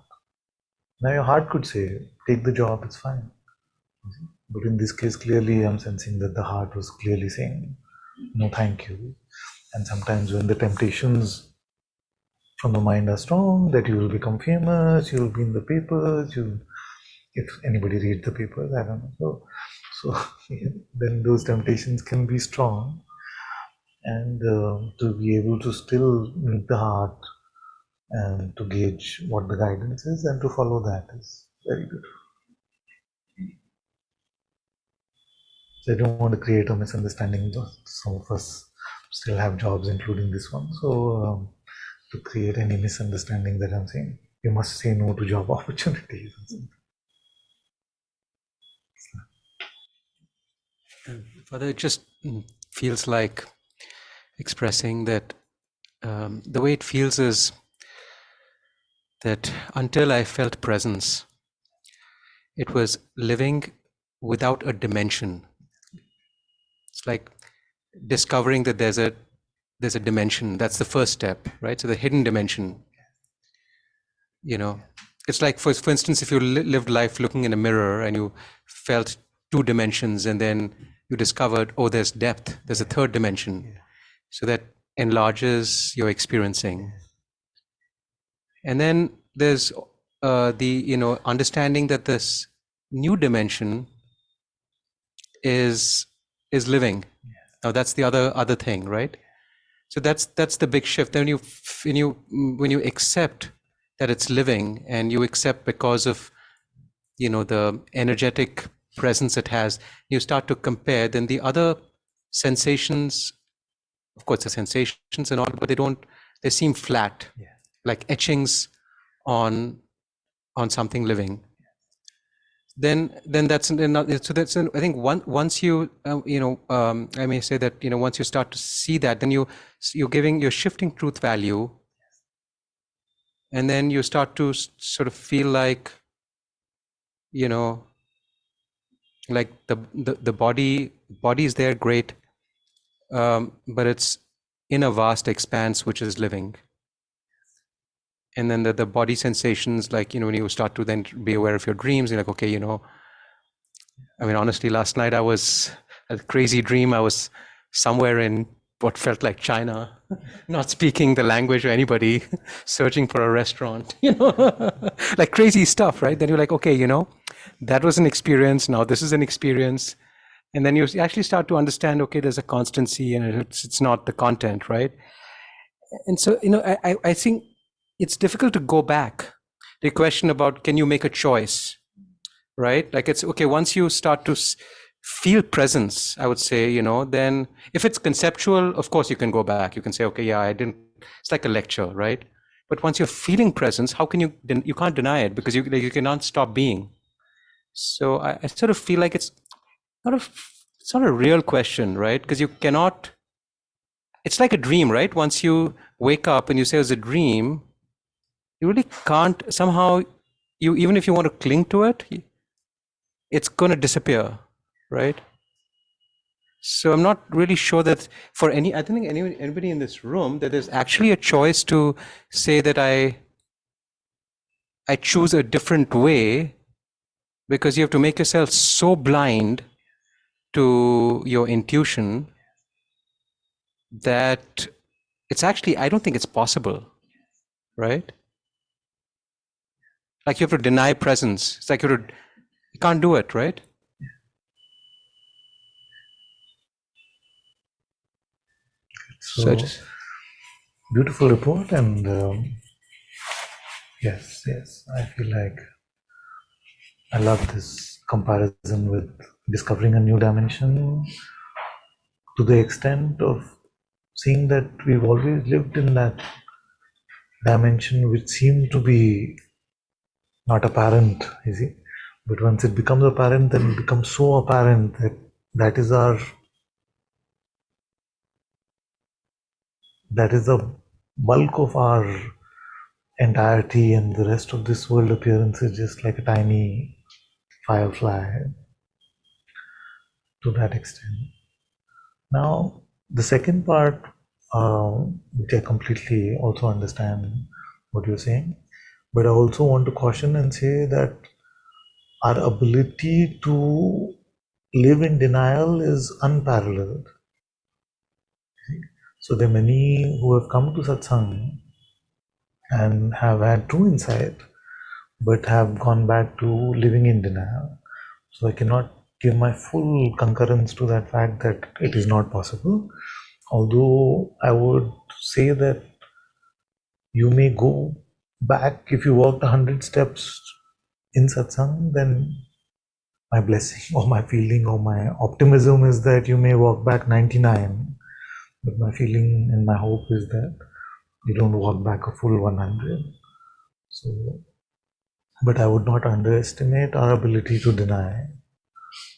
Now your heart could say, take the job, it's fine. But in this case, clearly I'm sensing that the heart was clearly saying, no, thank you. And sometimes when the temptations from the mind are strong, that you will become famous, you will be in the papers, if anybody reads the papers, I don't know. So yeah, then those temptations can be strong. And to be able to still meet the heart and to gauge what the guidance is and to follow that is very beautiful. So I don't want to create a misunderstanding. Some of us still have jobs, including this one. So to create any misunderstanding that I'm saying, you must say no to job opportunities. Father, it just feels like expressing that the way it feels is that until I felt presence, it was living without a dimension. It's like discovering that there's a dimension. That's the first step, right? So the hidden dimension, it's like, for instance, if you lived life looking in a mirror and you felt two dimensions, and then you discovered, oh, there's depth, there's a third dimension. So that enlarges your experiencing. And then there's the understanding that this new dimension is living. Now that's the other thing, right? So that's the big shift. Then when you accept that it's living, and you accept because of the energetic presence it has, you start to compare. Then the other sensations, of course, the sensations and all, but they seem flat, like etchings on something living. Then that's another. So that's, I think, once you I may say that once you start to see that, then you're shifting truth value, and then you start to sort of feel like Like the body is there, great, but it's in a vast expanse which is living. And then the body sensations, like, when you start to then be aware of your dreams, you're like, okay, I mean, honestly, last night I was a crazy dream. I was somewhere in what felt like China, not speaking the language of anybody, searching for a restaurant, like crazy stuff, right? Then you're like, okay, that was an experience. Now this is an experience. And then you actually start to understand, okay, there's a constancy, and it's not the content, right? And so, I think it's difficult to go back. The question about, can you make a choice, right? Like, it's okay, once you start to feel presence, I would say, then if it's conceptual, of course you can go back. You can say, okay, yeah, I didn't, it's like a lecture, right? But once you're feeling presence, how can you can't deny it, because you cannot stop being. So I sort of feel like it's not a real question, right? Because you cannot, it's like a dream, right? Once you wake up and you say it's a dream, you really can't, somehow, even if you want to cling to it, it's going to disappear, right? So I'm not really sure that I don't think anybody in this room, that there's actually a choice to say that I choose a different way, because you have to make yourself so blind to your intuition that it's actually, I don't think it's possible, right? Like, you have to deny presence. It's like you can't do it, right? So beautiful report, and yes, I feel like I love this comparison with discovering a new dimension, to the extent of seeing that we've always lived in that dimension which seemed to be not apparent, you see. But once it becomes apparent, then it becomes so apparent that that is the bulk of our entirety, and the rest of this world appearance is just like a tiny firefly to that extent. Now, the second part, which I completely also understand what you're saying, but I also want to caution and say that our ability to live in denial is unparalleled. So there are many who have come to Satsang and have had true insight, but have gone back to living in denial. So I cannot give my full concurrence to that fact that it is not possible. Although I would say that you may go back, if you walked 100 steps in Satsang, then my blessing or my feeling or my optimism is that you may walk back 99. But my feeling and my hope is that you don't walk back a full 100. So, but I would not underestimate our ability to deny.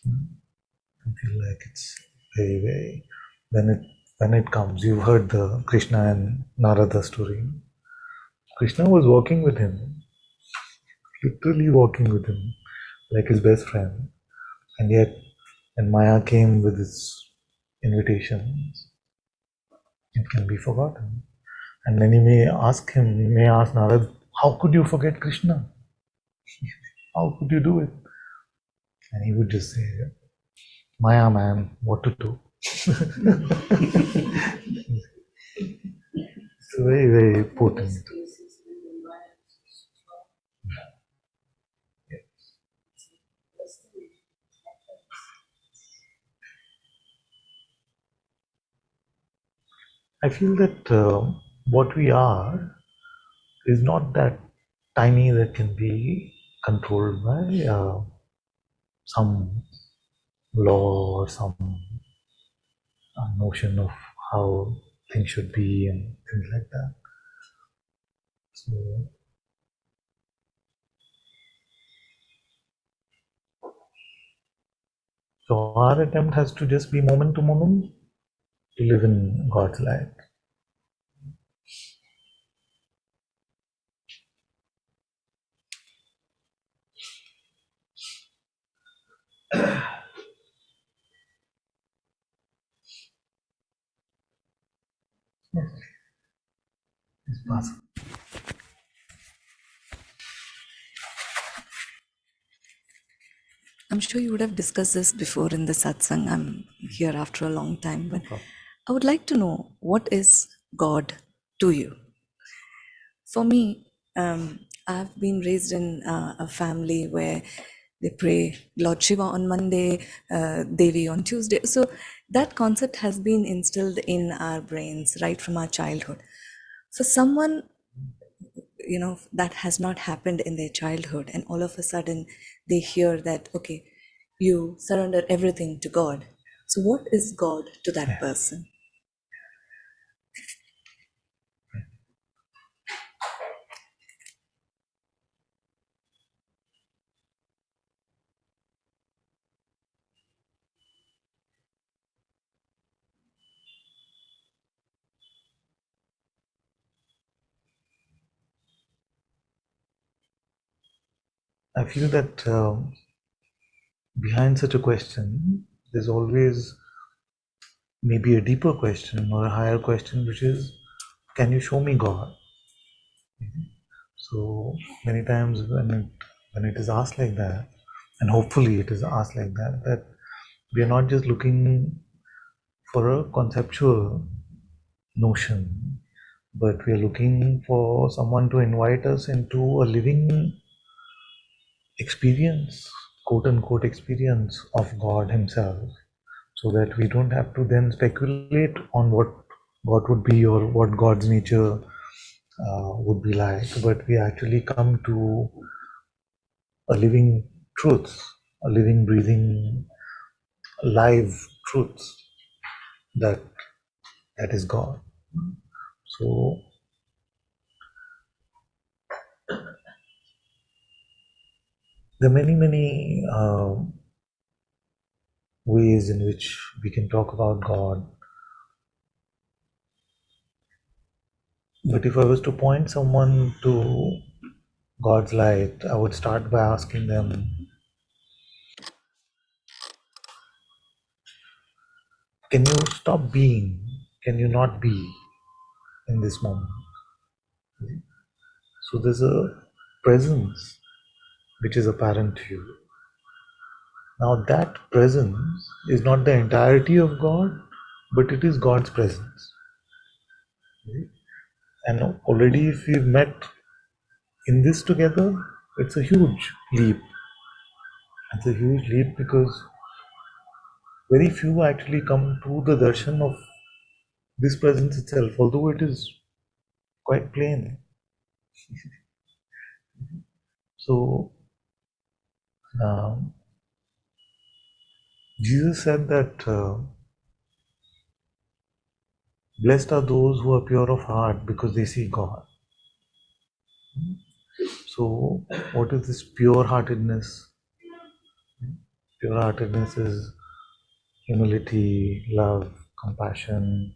I feel like it's very, very, when it comes, you've heard the Krishna and Narada story. Krishna was walking with him, literally walking with him, like his best friend. And yet, when Maya came with its invitations, it can be forgotten. And then you may ask Narad, how could you forget Krishna? How could you do it? And he would just say, Maya, man, what to do? It's very, very potent. I feel that what we are is not that tiny that can be controlled by some law or some notion of how things should be and things like that. So our attempt has to just be moment to moment to live in God's light. Awesome. I'm sure you would have discussed this before in the satsang. I'm here after a long time, but I would like to know, what is God to you? For me, I've been raised in a family where they pray Lord Shiva on Monday, Devi on Tuesday. So that concept has been instilled in our brains right from our childhood. For someone, that has not happened in their childhood, and all of a sudden they hear that, okay, you surrender everything to God. So what is God to that person? I feel that behind such a question, there's always maybe a deeper question or a higher question, which is, can you show me God? So many times when it is asked like that, and hopefully it is asked like that, that we are not just looking for a conceptual notion, but we are looking for someone to invite us into a living experience, quote unquote experience of God Himself, so that we don't have to then speculate on what God would be or what God's nature would be like, but we actually come to a living truth, a living, breathing, live truth that is God. So there are many ways in which we can talk about God. But if I was to point someone to God's light, I would start by asking them, can you stop being? Can you not be in this moment? So there's a presence which is apparent to you. Now that presence is not the entirety of God, but it is God's presence. And already if we've met in this together, it's a huge leap. It's a huge leap because very few actually come to the darshan of this presence itself, although it is quite plain. So Jesus said that blessed are those who are pure of heart because they see God. So what is this pure heartedness? Pure heartedness is humility, love, compassion,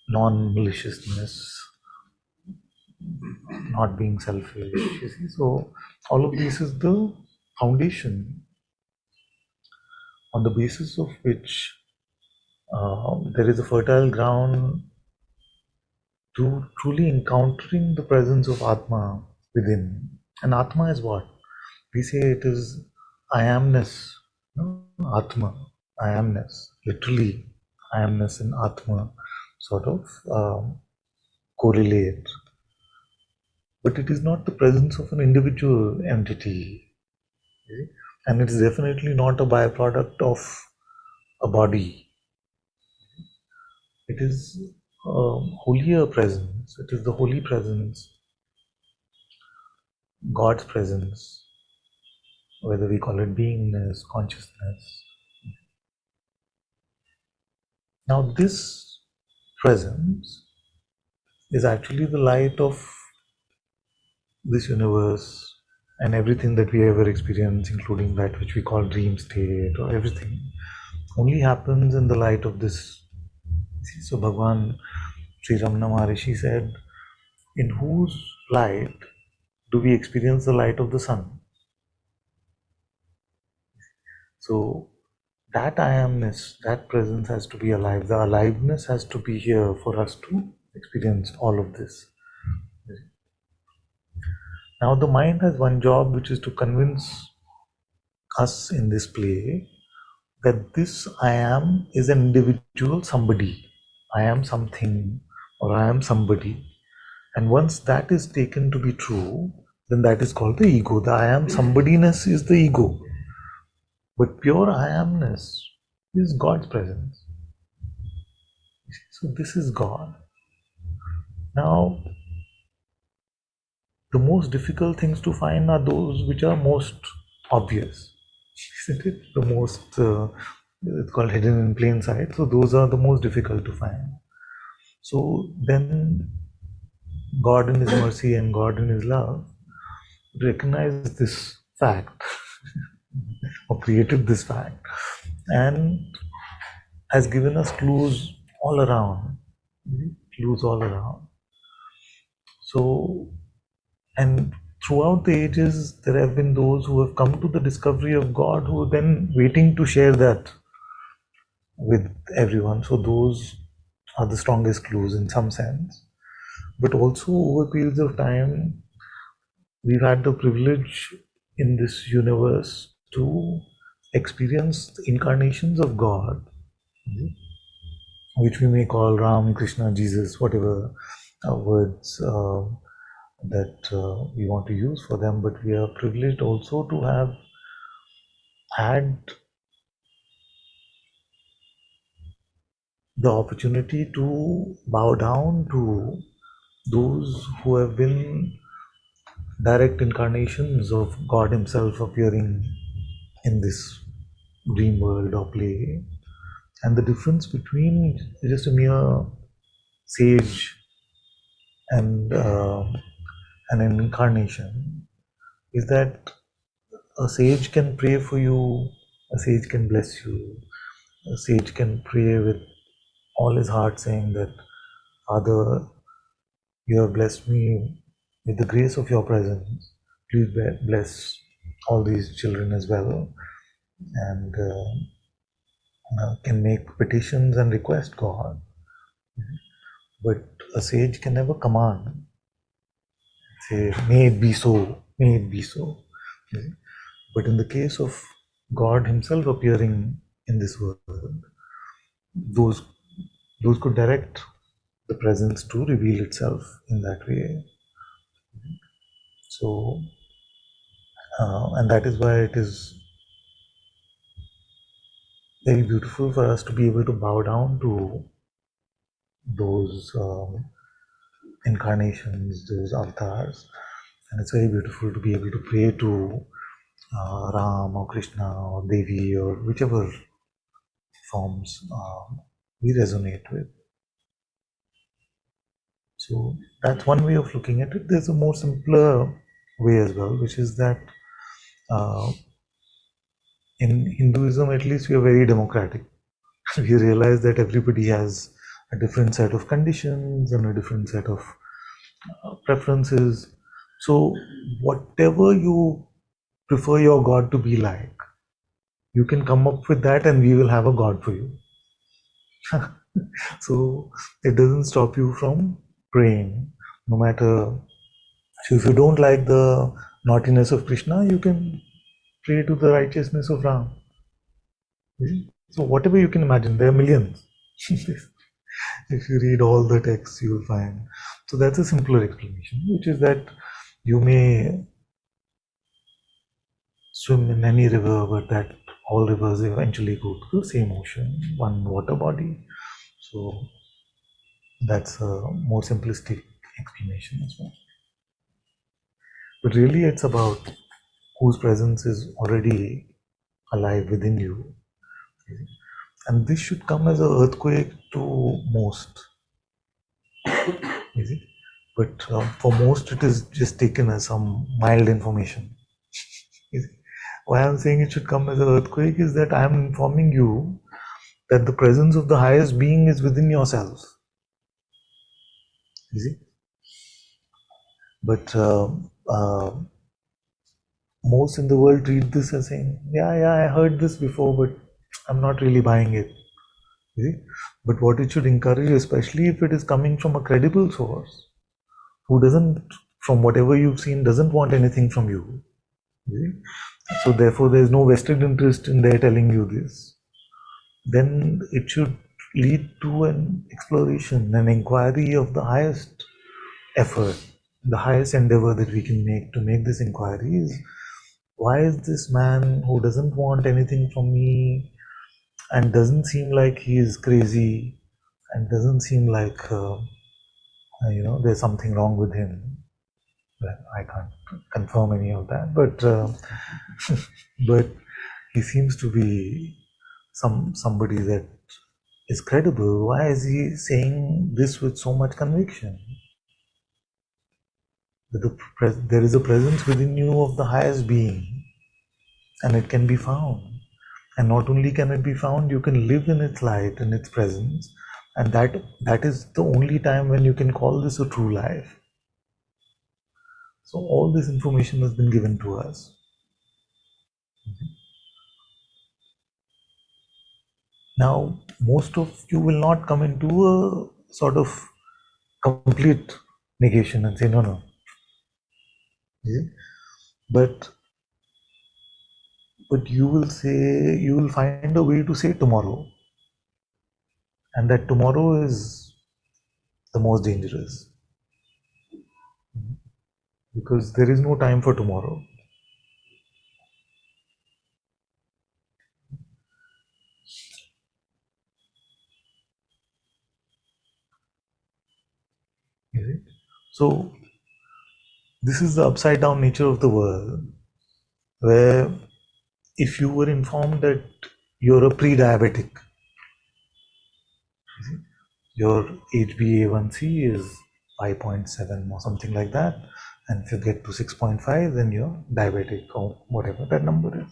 non-maliciousness, not being selfish. You see, so all of this is the foundation on the basis of which there is a fertile ground to truly encountering the presence of Atma within. And Atma is what? We say it is I amness. No? Atma, I amness. Literally, I amness and Atma sort of correlate. But it is not the presence of an individual entity. Okay? And it is definitely not a byproduct of a body. It is a holier presence. It is the holy presence, God's presence, whether we call it beingness, consciousness. Now, this presence is actually the light of this universe and everything that we ever experience, including that which we call dream state or everything, only happens in the light of this. See, so Bhagwan Sri Ramana Maharishi said, in whose light do we experience the light of the sun? So that I amness, that presence has to be alive. The aliveness has to be here for us to experience all of this. Now the mind has one job, which is to convince us in this play that this I am is an individual somebody. I am something, or I am somebody. And once that is taken to be true, then that is called the ego. The I am somebodyness is the ego. But pure I amness is God's presence. So this is God. Now, the most difficult things to find are those which are most obvious, isn't it? The most, it's called hidden in plain sight. So those are the most difficult to find. So then God in His mercy and God in His love recognize this fact or created this fact and has given us clues all around. Clues all around. So, and throughout the ages, there have been those who have come to the discovery of God who are then waiting to share that with everyone. So, those are the strongest clues in some sense. But also, over periods of time, we've had the privilege in this universe to experience the incarnations of God, which we may call Ram, Krishna, Jesus, whatever words that we want to use for them. But we are privileged also to have had the opportunity to bow down to those who have been direct incarnations of God Himself appearing in this dream world or play. And the difference between just a mere sage and an incarnation is that a sage can pray for you, a sage can bless you, a sage can pray with all his heart, saying that, Father, you have blessed me with the grace of your presence. Please bless all these children as well, and can make petitions and request God. But a sage can never command, say, may it be so, may it be so. But in the case of God Himself appearing in this world, those could direct the presence to reveal itself in that way. So, and that is why it is very beautiful for us to be able to bow down to those incarnations, those avatars, and it's very beautiful to be able to pray to Ram or Krishna or Devi or whichever forms we resonate with. So that's one way of looking at it. There's a more simpler way as well, which is that in Hinduism, at least, we are very democratic. We realize that everybody has a different set of conditions and a different set of preferences. So whatever you prefer your God to be like, you can come up with that and we will have a God for you. So it doesn't stop you from praying, no matter. So if you don't like the naughtiness of Krishna, you can pray to the righteousness of Ram. So whatever you can imagine, there are millions. If you read all the texts, you will find. So that's a simpler explanation, which is that you may swim in any river, but that all rivers eventually go to the same ocean, one water body. So that's a more simplistic explanation as well. But really, it's about whose presence is already alive within you. And this should come as an earthquake to most. Is it? But for most, it is just taken as some mild information. Is it? Why I'm saying it should come as an earthquake is that I am informing you that the presence of the highest being is within yourself. You see? But most in the world treat this as saying, yeah, I heard this before, but I'm not really buying it. You see? But what it should encourage, especially if it is coming from a credible source, who doesn't, from whatever you've seen, doesn't want anything from you. You see? So therefore, there is no vested interest in their telling you this. Then it should lead to an exploration, an inquiry of the highest effort, the highest endeavor that we can make this inquiry is, why is this man who doesn't want anything from me and doesn't seem like he is crazy and doesn't seem like there's something wrong with him. Well, I can't confirm any of that, but but he seems to be somebody that is credible. Why is he saying this with so much conviction? That there is a presence within you of the highest being, and it can be found. And not only can it be found, you can live in its light and its presence, and that is the only time when you can call this a true life. So all this information has been given to us. Now, most of you will not come into a sort of complete negation and say, no, no. But you will say, you will find a way to say tomorrow. And that tomorrow is the most dangerous. Because there is no time for tomorrow. So, this is the upside down nature of the world, where if you were informed that you're a pre-diabetic, your HbA1c is 5.7 or something like that, and if you get to 6.5, then you're diabetic or whatever that number is.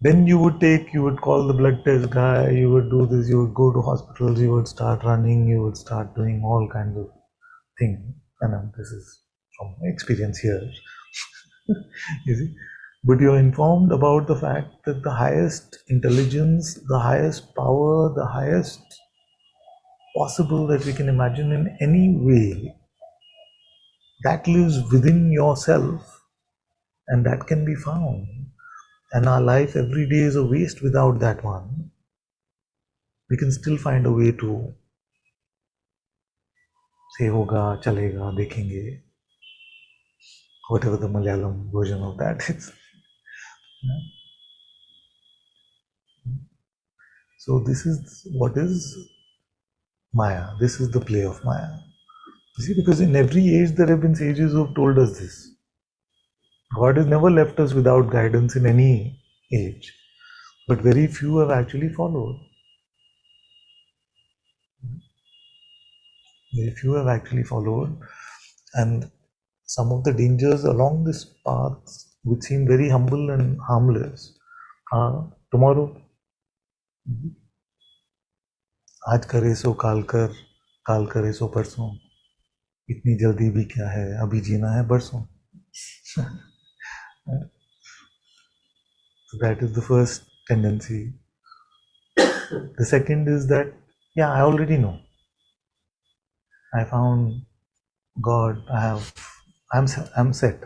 Then you would call the blood test guy, you would do this, you would go to hospitals, you would start running, you would start doing all kinds of things. And this is from experience here. You see? But you're informed about the fact that the highest intelligence, the highest power, the highest possible that we can imagine in any way, that lives within yourself, and that can be found. And our life every day is a waste without that one. We can still find a way to say hoga, chalega, dekhenge, whatever the Malayalam version of that is. So this is what is Maya. This is the play of Maya. You see, because in every age there have been sages who have told us this. God has never left us without guidance in any age, but very few have actually followed. Very few have actually followed, and some of the dangers along this path, which seem very humble and harmless, are tomorrow. आज करे सो काल करे सो परसों, इतनी जल्दी भी क्या है, अभी जीना है बरसों. So that is the first tendency. The second is that, yeah, I already know. I found God. I'm set.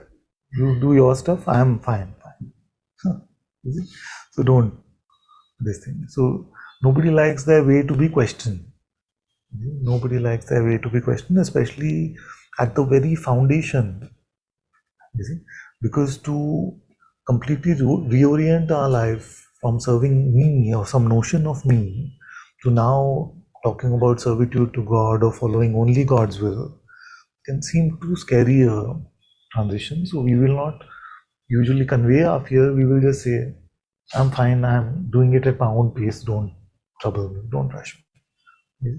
You do your stuff. I'm fine. So don't this thing. So nobody likes their way to be questioned. Nobody likes their way to be questioned, especially at the very foundation. You see, because to completely reorient our life from serving me or some notion of me to now talking about servitude to God or following only God's will can seem too scary a transition. So we will not usually convey our fear. We will just say, I'm fine, I'm doing it at my own pace, don't trouble me, don't rush me.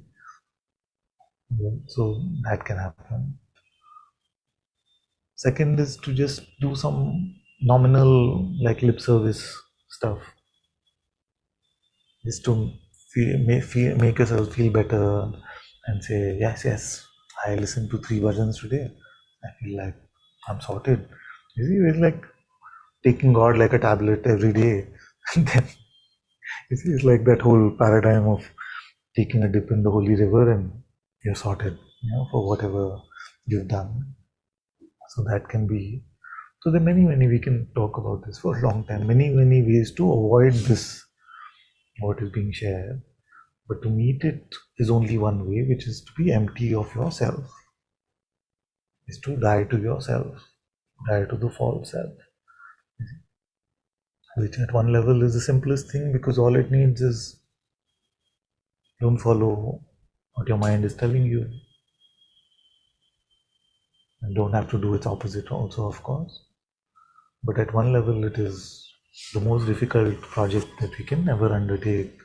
So that can happen. Second is to just do some nominal, like lip service stuff, just to make yourself feel better and say, yes, I listened to 3 versions today. I feel like I'm sorted. You see, it's like taking God like a tablet every day. And then It's like that whole paradigm of taking a dip in the holy river and you're sorted, for whatever you've done. So that can be. So there are many, we can talk about this for a long time. Many ways to avoid this, what is being shared. But to meet it is only one way, which is to be empty of yourself. Is to die to yourself, die to the false self. Which at one level is the simplest thing, because all it needs is don't follow what your mind is telling you. And don't have to do its opposite also, of course. But at one level, it is the most difficult project that we can ever undertake.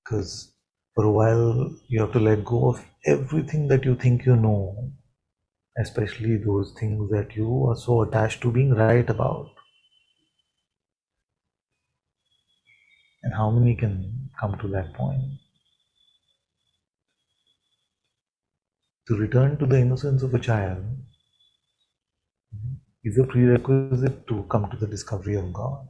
Because for a while, you have to let go of everything that you think you know, especially those things that you are so attached to being right about. And how many can come to that point? To return to the innocence of a child is a prerequisite to come to the discovery of God.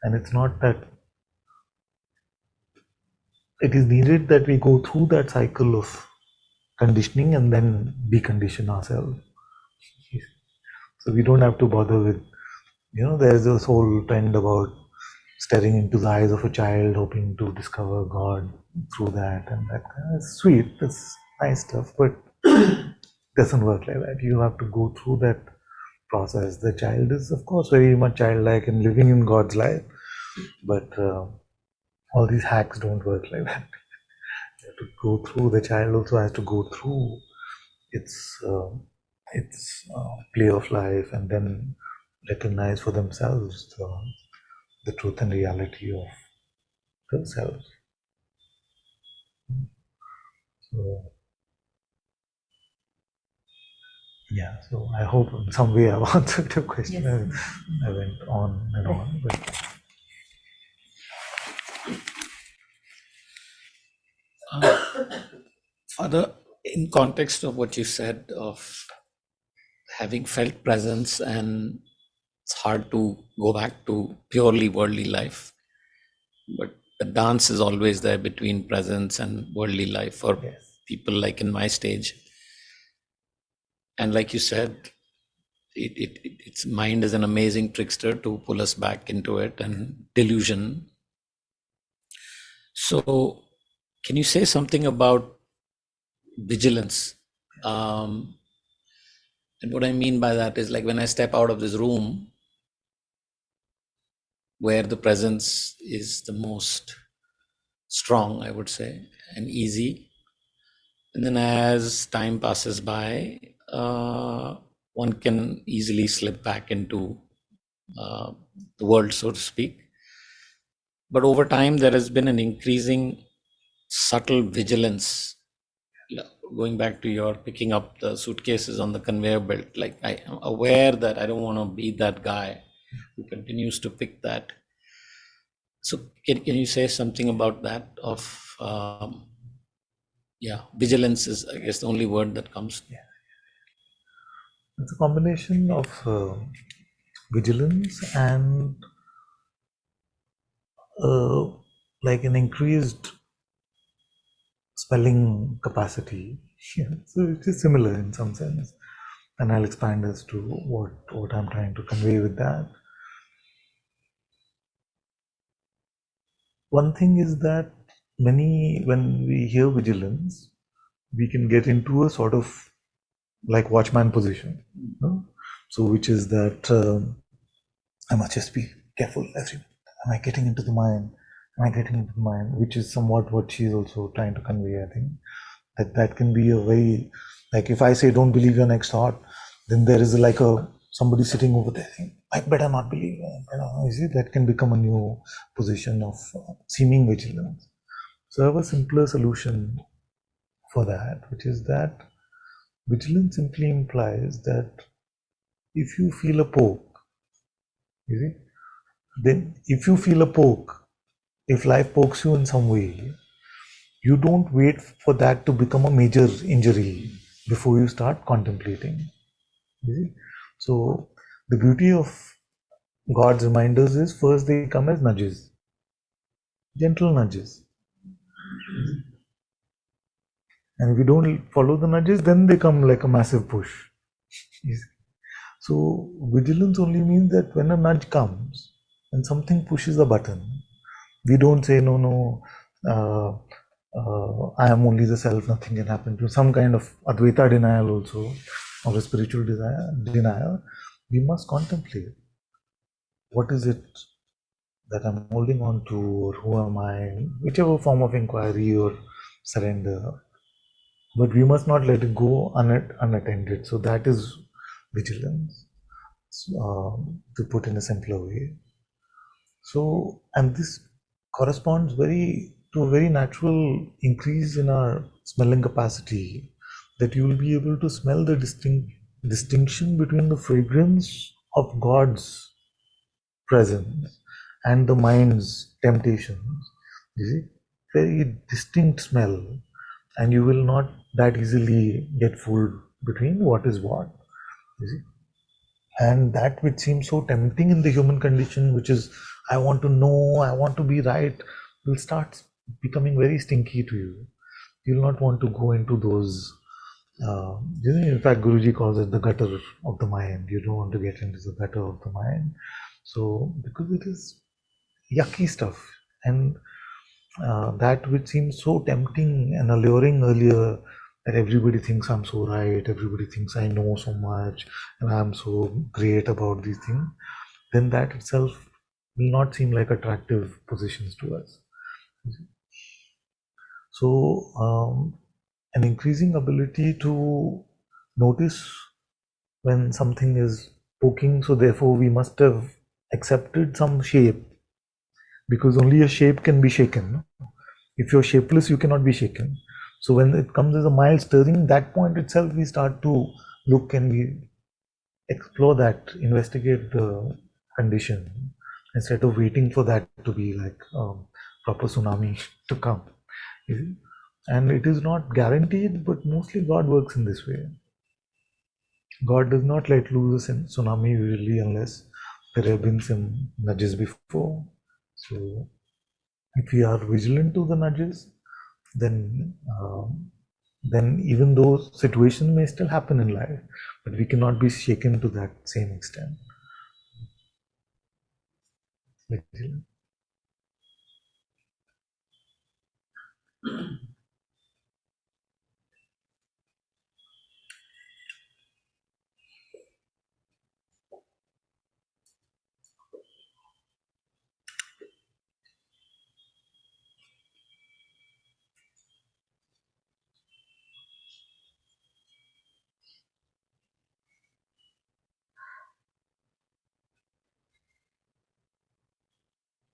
And it's not that it is needed that we go through that cycle of conditioning and then decondition ourselves. So we don't have to bother with, there's this whole trend about staring into the eyes of a child, hoping to discover God through that, and that is sweet, that's nice stuff, but it doesn't work like that. You have to go through that process. The child is, of course, very much childlike and living in God's life, but all these hacks don't work like that. You have to go through. The child also has to go through its play of life and then recognize for themselves the truth and reality of themselves. So, yeah, so I hope in some way I've answered your question. Yes. I went on and on, but Father, in context of what you said of having felt presence, and it's hard to go back to purely worldly life, but the dance is always there between presence and worldly life for yes, people like in my stage. And like you said, its mind is an amazing trickster to pull us back into it, and delusion. So can you say something about vigilance? And what I mean by that is, like, when I step out of this room where the presence is the most strong, I would say, and easy, and then as time passes by, one can easily slip back into the world, so to speak. But over time, there has been an increasing subtle vigilance. Going back to your picking up the suitcases on the conveyor belt, like, I am aware that I don't want to be that guy who continues to pick that. So can you say something about that? Of vigilance is, I guess, the only word that comes. it's a combination of vigilance and like an increased spelling capacity. So it is similar in some sense, and I'll expand as to what I'm trying to convey with that. One thing is that when we hear vigilance, we can get into a sort of like watchman position. So which is that I must just be careful every minute. Am I getting into the mind? Am I getting into the mind? Which is somewhat what she's also trying to convey, I think. That can be a very, like, if I say don't believe your next thought, then there is like somebody sitting over there saying, I better not believe. You see, that can become a new position of seeming vigilance. So I have a simpler solution for that, which is that vigilance simply implies that if you feel a poke, you see, then if you feel a poke, if life pokes you in some way, you don't wait for that to become a major injury. before you start contemplating. You see? So the beauty of God's reminders is first they come as nudges, gentle nudges. And if you don't follow the nudges, then they come like a massive push. You see? So vigilance only means that when a nudge comes and something pushes a button, we don't say, no, I am only the self, nothing can happen to me. Some kind of Advaita denial also, or a spiritual denial. We must contemplate. What is it that I'm holding on to, or who am I? Whichever form of inquiry or surrender. But we must not let it go unattended. So that is vigilance, to put in a simpler way. So, and this corresponds to a very natural increase in our smelling capacity, that you will be able to smell the distinction between the fragrance of God's presence and the mind's temptations. You see, very distinct smell, and you will not that easily get fooled between what is what. You see, and that which seems so tempting in the human condition, which is I want to know, I want to be right, will start becoming very stinky to you. You'll not want to go into those. In fact, Guruji calls it the gutter of the mind. You don't want to get into the gutter of the mind. So, because it is yucky stuff, and that which seems so tempting and alluring earlier, that everybody thinks I'm so right, everybody thinks I know so much, and I'm so great about these things, then that itself will not seem like attractive positions to us. So, an increasing ability to notice when something is poking, so therefore we must have accepted some shape, because only a shape can be shaken. No? If you're shapeless, you cannot be shaken. So when it comes as a mild stirring, that point itself we start to look and we explore that, investigate the condition, instead of waiting for that to be like proper tsunami to come. And it is not guaranteed, but mostly God works in this way. God does not let loose a tsunami usually unless there have been some nudges before. So if we are vigilant to the nudges, then even though situations may still happen in life, but we cannot be shaken to that same extent.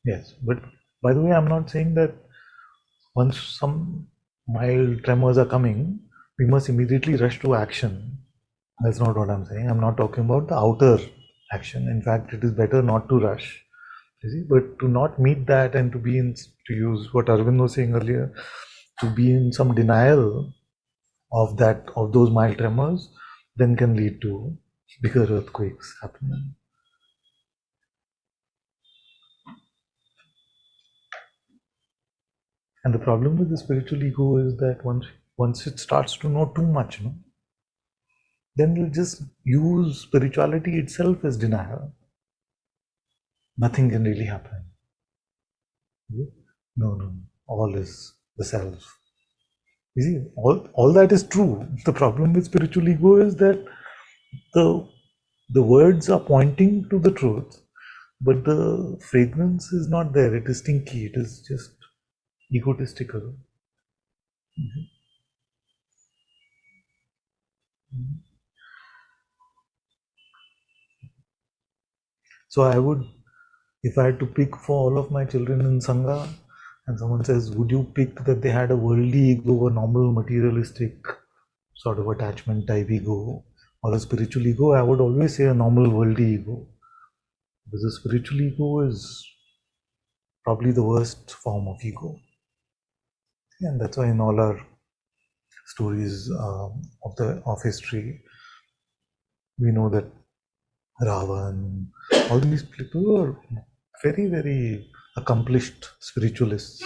Yes, but by the way, I'm not saying that once some mild tremors are coming, we must immediately rush to action. That's not what I'm saying. I'm not talking about the outer action. In fact, it is better not to rush. You see, but to not meet that and to be in, to use what Arvind was saying earlier, to be in some denial of those mild tremors, then can lead to bigger earthquakes happening. And the problem with the spiritual ego is that once it starts to know too much, then you just use spirituality itself as denial. Nothing can really happen. No. All is the self. You see, all that is true. The problem with spiritual ego is that the words are pointing to the truth, but the fragrance is not there. It is stinky. It is just egotistical. So I would, if I had to pick for all of my children in Sangha, and someone says, would you pick that they had a worldly ego, a normal materialistic sort of attachment type ego, or a spiritual ego? I would always say a normal worldly ego. Because the spiritual ego is probably the worst form of ego. And that's why in all our stories of history, we know that Ravan, all these people were very, very accomplished spiritualists,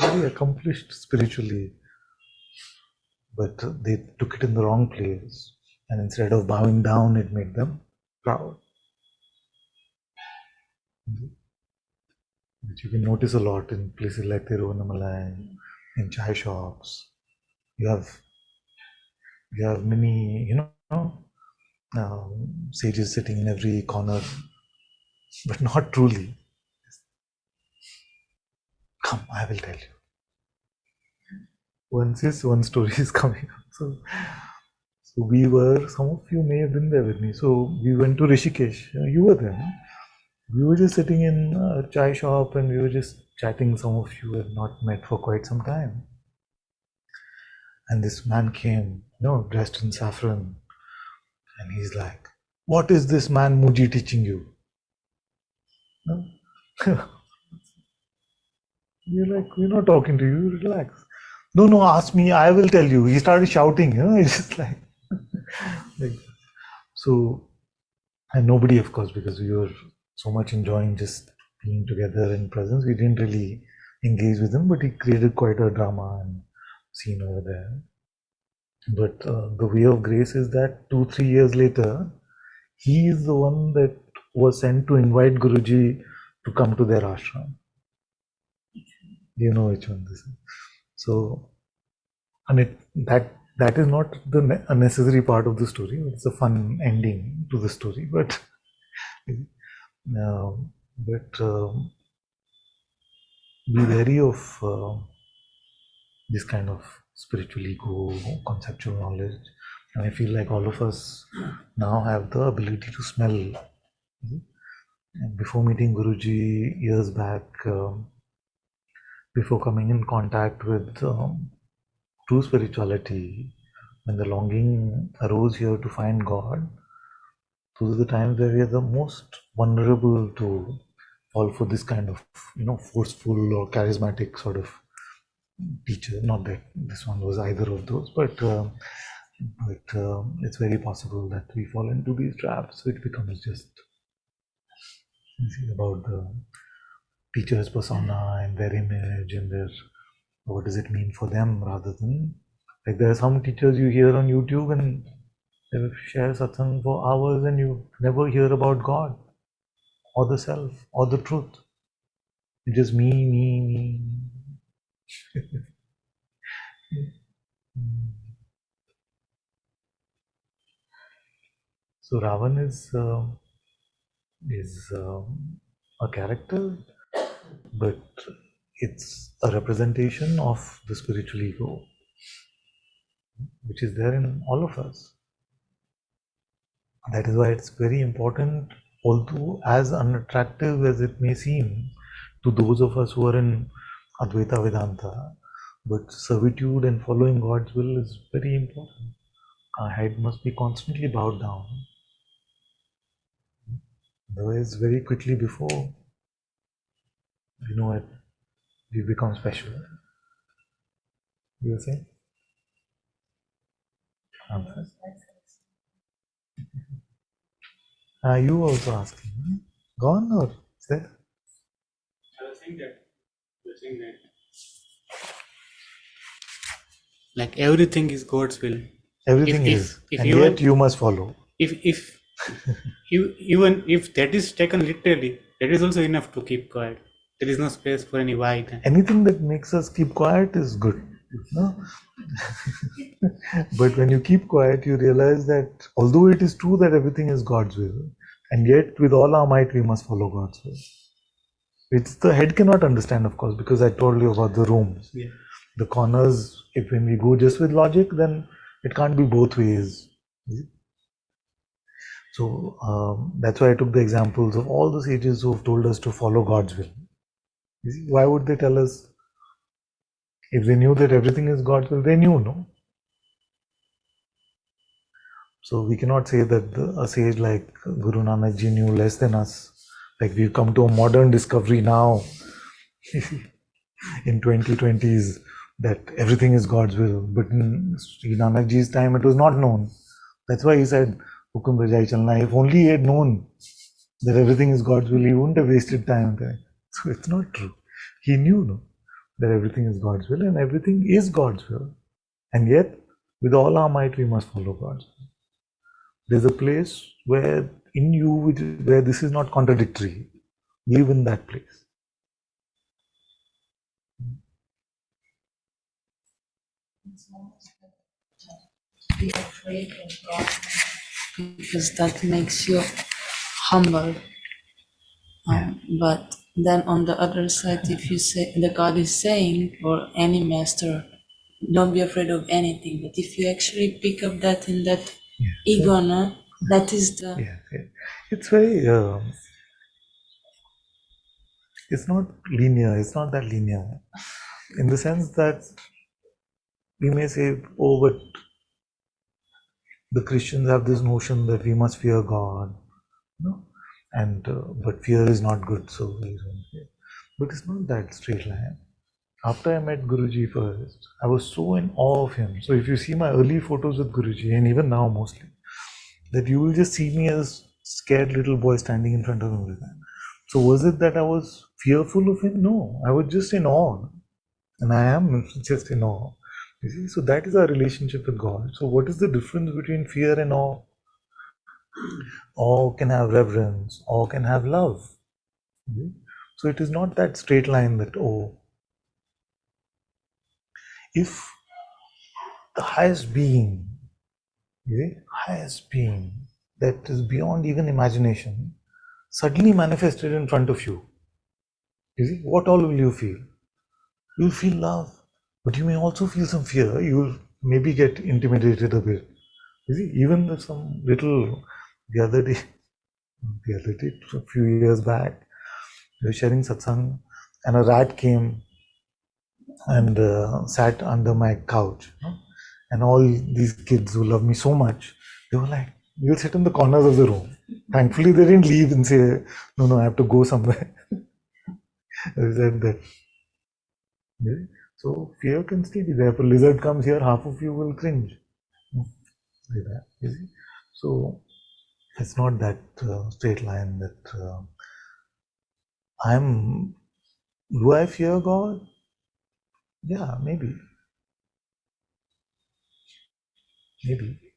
very accomplished spiritually, but they took it in the wrong place, and instead of bowing down, it made them proud. Which you can notice a lot in places like Tiruvannamalai, in chai shops. You have many, sages sitting in every corner, but not truly. Come, I will tell you. One story is coming up. So some of you may have been there with me. So we went to Rishikesh. You were there, no? We were just sitting in a chai shop and we were just chatting. Some of you have not met for quite some time. And this man came, dressed in saffron. And he's like, what is this man Muji teaching you? No? We're like, we're not talking to you, relax. No, ask me, I will tell you. He started shouting, it's just like so, and nobody, of course, because we were so much enjoying just being together in presence, we didn't really engage with him, but he created quite a drama and scene over there. But the way of grace is that 2-3 years later, he is the one that was sent to invite Guruji to come to their ashram. You know which one this is. So, and that is not the unnecessary part of the story. It's a fun ending to the story, but be wary of this kind of spiritual ego, conceptual knowledge. And I feel like all of us now have the ability to smell. And before meeting Guruji years back, before coming in contact with true spirituality, when the longing arose here to find God, those are the times where we are the most vulnerable to fall for this kind of, forceful or charismatic sort of teacher. Not that this one was either of those, but it's very possible that we fall into these traps, which becomes just about the teacher's persona and their image and their what does it mean for them, rather than like there are some teachers you hear on YouTube and they will share satsang for hours and you never hear about God or the self or the truth. It's just me. So Ravan is a character, but it's a representation of the spiritual ego, which is there in all of us. That is why it's very important, although as unattractive as it may seem to those of us who are in Advaita Vedanta, but servitude and following God's will is very important. Our head must be constantly bowed down. Otherwise, very quickly before it, we become special. You were saying? You also asking? Gone or is there? I was saying that like everything is God's will. Everything is, and yet you must follow. If even if that is taken literally, that is also enough to keep quiet. There is no space for any why. Anything that makes us keep quiet is good. No? But when you keep quiet, you realize that although it is true that everything is God's will, and yet with all our might we must follow God's will. It's the head cannot understand, of course, because I told you about the rooms. Yeah. The corners, if when we go just with logic, then it can't be both ways. So that's why I took the examples of all the sages who have told us to follow God's will. You see, why would they tell us? If they knew that everything is God's will, they knew, no? So we cannot say that a sage like Guru Nanak Ji knew less than us. Like we've come to a modern discovery now in 2020s that everything is God's will. But in Sri Nanakji's time, it was not known. That's why he said, Hukum Rajai Chalna. If only he had known that everything is God's will, he wouldn't have wasted time there. So it's not true. He knew that everything is God's will, and everything is God's will. And yet, with all our might, we must follow God's will. There's a place where in you, where this is not contradictory. Live in that place. Be afraid of God because that makes you humble. But then on the other side, if you say the God is saying, or any master, don't be afraid of anything. But if you actually pick up that in that ego, no, that is the It's very. It's not linear. It's not that linear, in the sense that we may say, oh, but the Christians have this notion that we must fear God, no, and but fear is not good, so we don't fear. But it's not that straight line. After I met Guruji first, I was so in awe of him. So if you see my early photos with Guruji, and even now mostly, that you will just see me as scared little boy standing in front of him with that. So was it that I was fearful of him? No, I was just in awe. And I am just in awe. You see, so that is our relationship with God. So what is the difference between fear and awe? Awe can have reverence, awe can have love. You see? So it is not that straight line that, oh, if the highest being, highest being that is beyond even imagination, suddenly manifested in front of you, see, what all will you feel? You'll feel love, but you may also feel some fear. You'll maybe get intimidated a bit. You see, even if some little, the other day, a few years back, we were sharing satsang, and a rat came and sat under my couch. And all these kids who love me so much, they were like, you'll sit in the corners of the room. Thankfully, they didn't leave and say, no, I have to go somewhere. They said that. Yeah. So fear can still be there. If a lizard comes here, half of you will cringe. Like that, you see? So it's not that straight line that do I fear God? Yeah, maybe.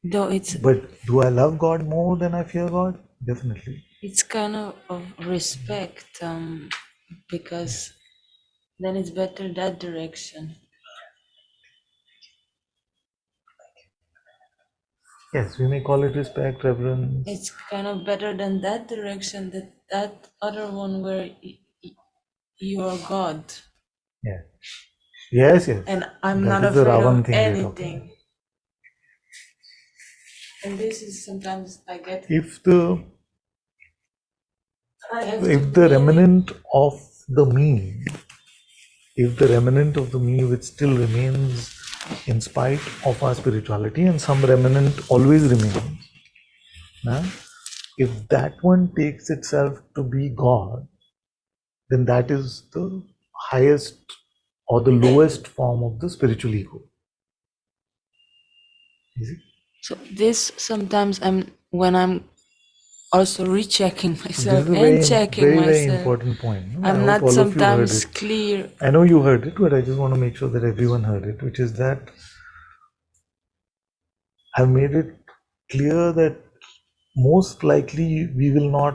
though it's But do I love God more than I fear God? Definitely. it's kind of respect, because then it's better that direction. Yes, we may call it respect, reverence. It's kind of better than that direction, that other one where you are God. Yeah. Yes. And I'm That not is the afraid Ravan of thing we're talking about. anything. And this is sometimes I get. If the If remnant of the me, which still remains in spite of our spirituality, and some remnant always remains, if that one takes itself to be God, then that is the highest or the lowest form of the spiritual ego. You see? So this sometimes when I'm also rechecking myself This is and a checking very myself. important point. I I'm hope not all of you heard sometimes it. clear. I know you heard it, but I just want to make sure that everyone heard it, which is that I've made it clear that most likely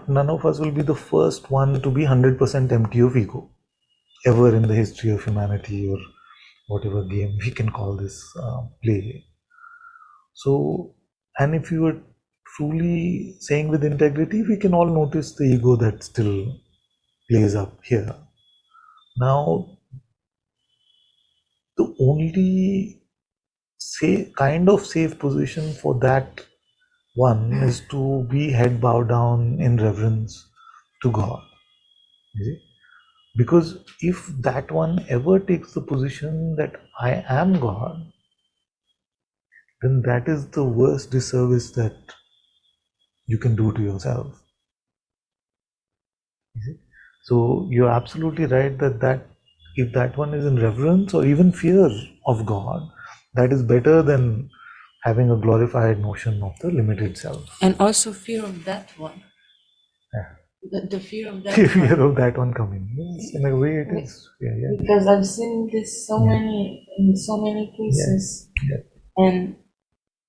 none of us will be the first one to be 100% empty of ego ever in the history of humanity, or whatever game we can call this play. So, and if you are truly saying with integrity, we can all notice the ego that still plays up here. Now, the only kind of safe position for that one is to be head bowed down in reverence to God. You see? Because if that one ever takes the position that I am God, then that is the worst disservice that you can do to yourself. You see? So you're absolutely right that if that one is in reverence or even fear of God, that is better than having a glorified notion of the limited self. And also fear of that one. Yeah. The fear of that Fear one. of that one coming. Yes, in a way it is. Yeah. Because I've seen this in so many cases. Yeah. And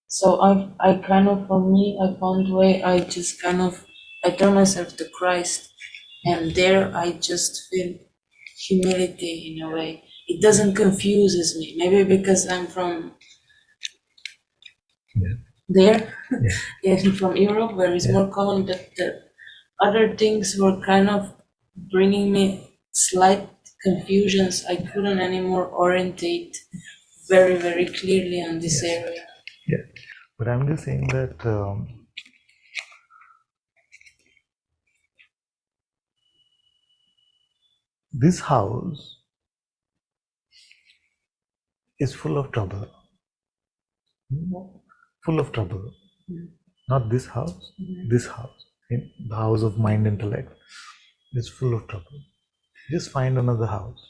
so I kind of, for me, I found way, I just kind of, I turn myself to Christ, and there I just feel humility in a way. It doesn't confuses me. Maybe because I'm from there, from Europe, where it's more common, but the other things were kind of bringing me slight confusions. I couldn't anymore orientate very, very clearly on this area. Yeah. But I'm just saying that this house is full of trouble. Full of trouble. Not this house, this house. In the house of mind intellect is full of trouble. Just find another house.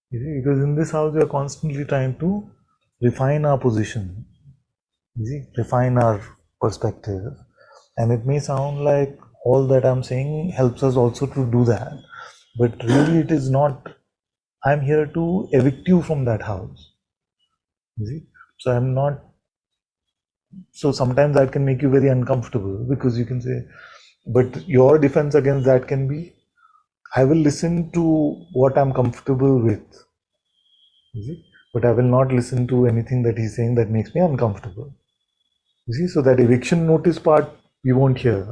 You see, because in this house we are constantly trying to refine our position. You see, refine our perspective. And it may sound like all that I'm saying helps us also to do that. But really it is not. I'm here to evict you from that house. You see? So I'm not. So sometimes that can make you very uncomfortable because you can say, but your defense against that can be, I will listen to what I'm comfortable with. You see? But I will not listen to anything that he's saying that makes me uncomfortable. You see? So that eviction notice part we won't hear.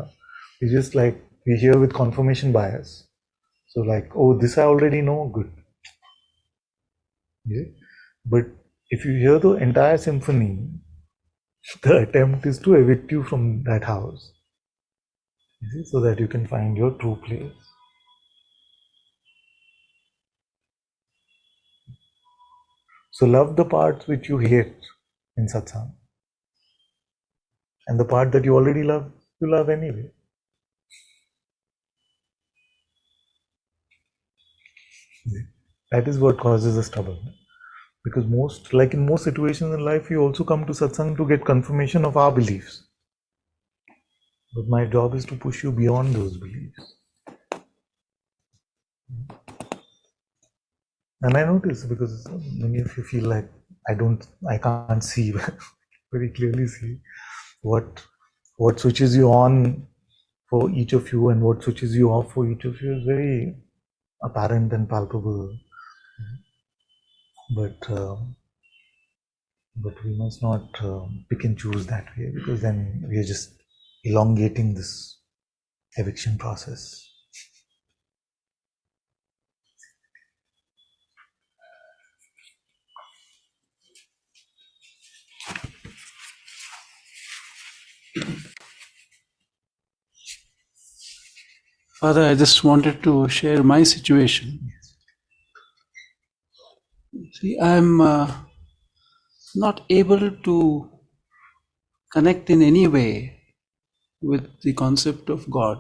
We just like, we hear with confirmation bias. So like, oh, this I already know, good. You see? But if you hear the entire symphony, the attempt is to evict you from that house. You see? So that you can find your true place. So love the parts which you hate in satsang. And the part that you already love, you love anyway. That is what causes us trouble. Because in most situations in life, we also come to satsang to get confirmation of our beliefs. But my job is to push you beyond those beliefs. And I notice because many of you feel like I can't see very clearly see what switches you on for each of you and what switches you off for each of you is very apparent and palpable. But we must not pick and choose that way because then we are just elongating this eviction process. Father, I just wanted to share my situation. See, I'm not able to connect in any way with the concept of God.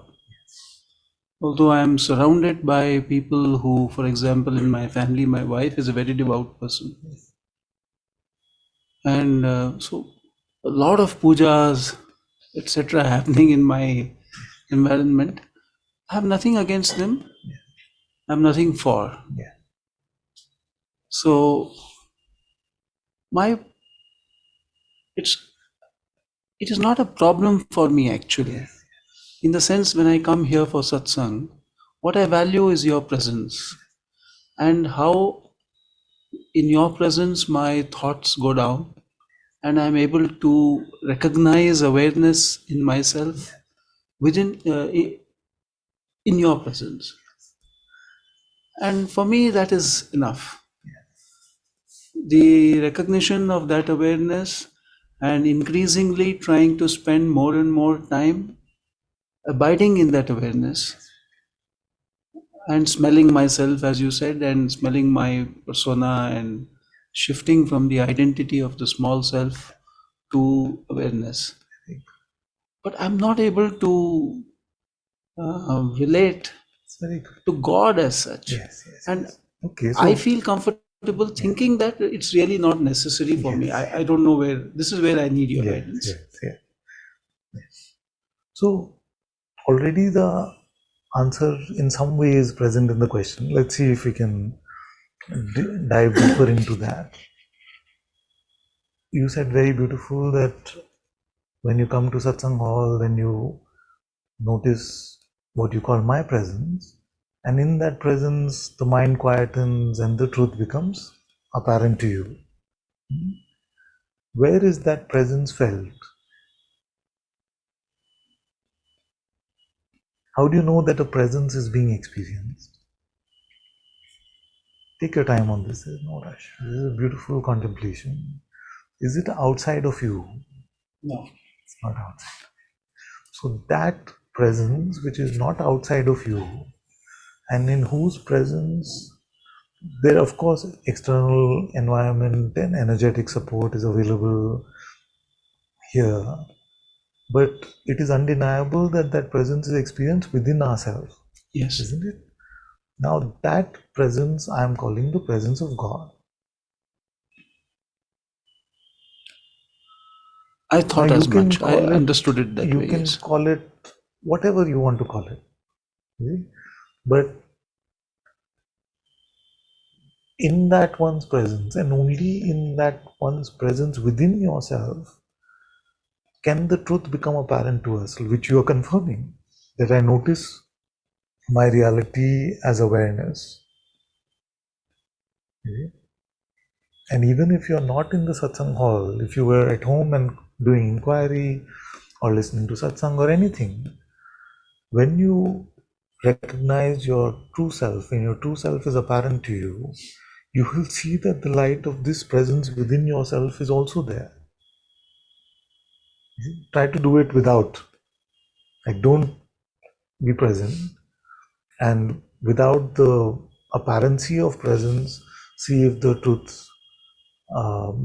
Although I am surrounded by people who, for example, in my family, my wife is a very devout person. And so a lot of pujas, etc. happening in my environment. I have nothing against them. I have nothing for. So it is not a problem for me actually. In the sense when I come here for satsang, what I value is your presence and how in your presence my thoughts go down and I'm able to recognize awareness in myself within in your presence. And for me that is enough. The recognition of that awareness and increasingly trying to spend more and more time abiding in that awareness and smelling myself, as you said, and smelling my persona and shifting from the identity of the small self to awareness. But I'm not able to relate Very good. to God as such. Yes, yes. And yes. Okay, I so feel comfortable thinking that it's really not necessary for me. I don't know where, this is where I need your yes, guidance. yes, yes, yes. So already the answer in some way is present in the question. Let's see if we can dive deeper into that. You said very beautiful that when you come to Satsang Hall, then you notice what you call my presence, and in that presence, the mind quietens and the truth becomes apparent to you. Where is that presence felt? How do you know that a presence is being experienced? Take your time on this. There's no rush. This is a beautiful contemplation. Is it outside of you? No. It's not outside. So that presence, which is not outside of you, and in whose presence there, of course, external environment and energetic support is available here, but it is undeniable that that presence is experienced within ourselves, Yes. isn't it? Now, that presence I am calling the presence of God. I thought Now, as much. I understood it that you way. can Yes. call it whatever you want to call it. See? But in that one's presence, and only in that one's presence within yourself, can the truth become apparent to us, which you are confirming. That I notice my reality as awareness. Okay? And even if you're not in the satsang hall, if you were at home and doing inquiry or listening to satsang or anything, when you recognize your true self, and your true self is apparent to you, you will see that the light of this presence within yourself is also there. Try to do it without. Like, don't be present, and without the apparency of presence, see if the truth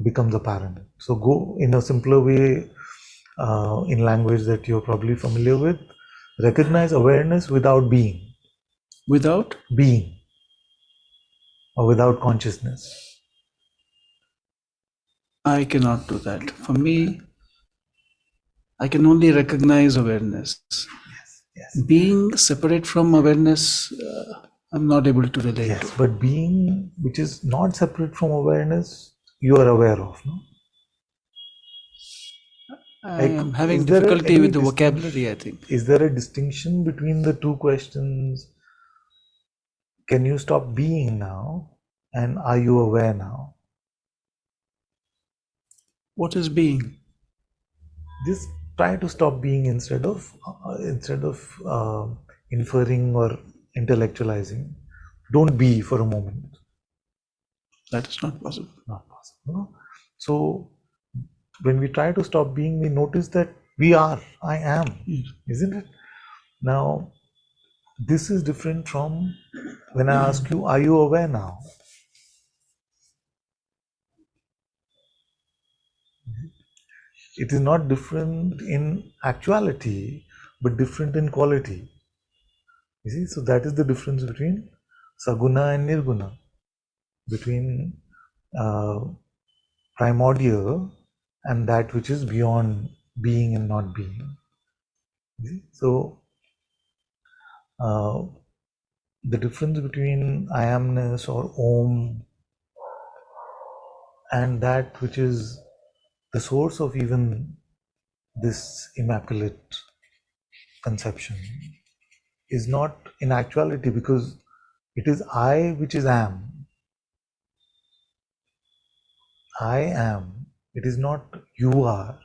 becomes apparent. So go in a simpler way, in language that you're probably familiar with. Recognize awareness without being. Without Being, or without consciousness. I cannot do that. For me, I can only recognize awareness. Yes. Being separate from awareness, I'm not able to relate Yes, to. but being which is not separate from awareness, you are aware of, no? I am having is there difficulty any with the vocabulary, I think. Is there a distinction between the two questions? Can you stop being now, and are you aware now? What is being? Just try to stop being instead of inferring or intellectualizing. Don't be for a moment. That is not possible. Not possible. No? So when we try to stop being, we notice that we are. I am. Yes. Isn't it? Now, this is different from when I ask you, are you aware now? It is not different in actuality, but different in quality. You see, so that is the difference between saguna and nirguna, between primordial and that which is beyond being and not being. You see? So the difference between I amness or Om and that which is the source of even this immaculate conception is not in actuality, because it is I which is am. I am. It is not you are.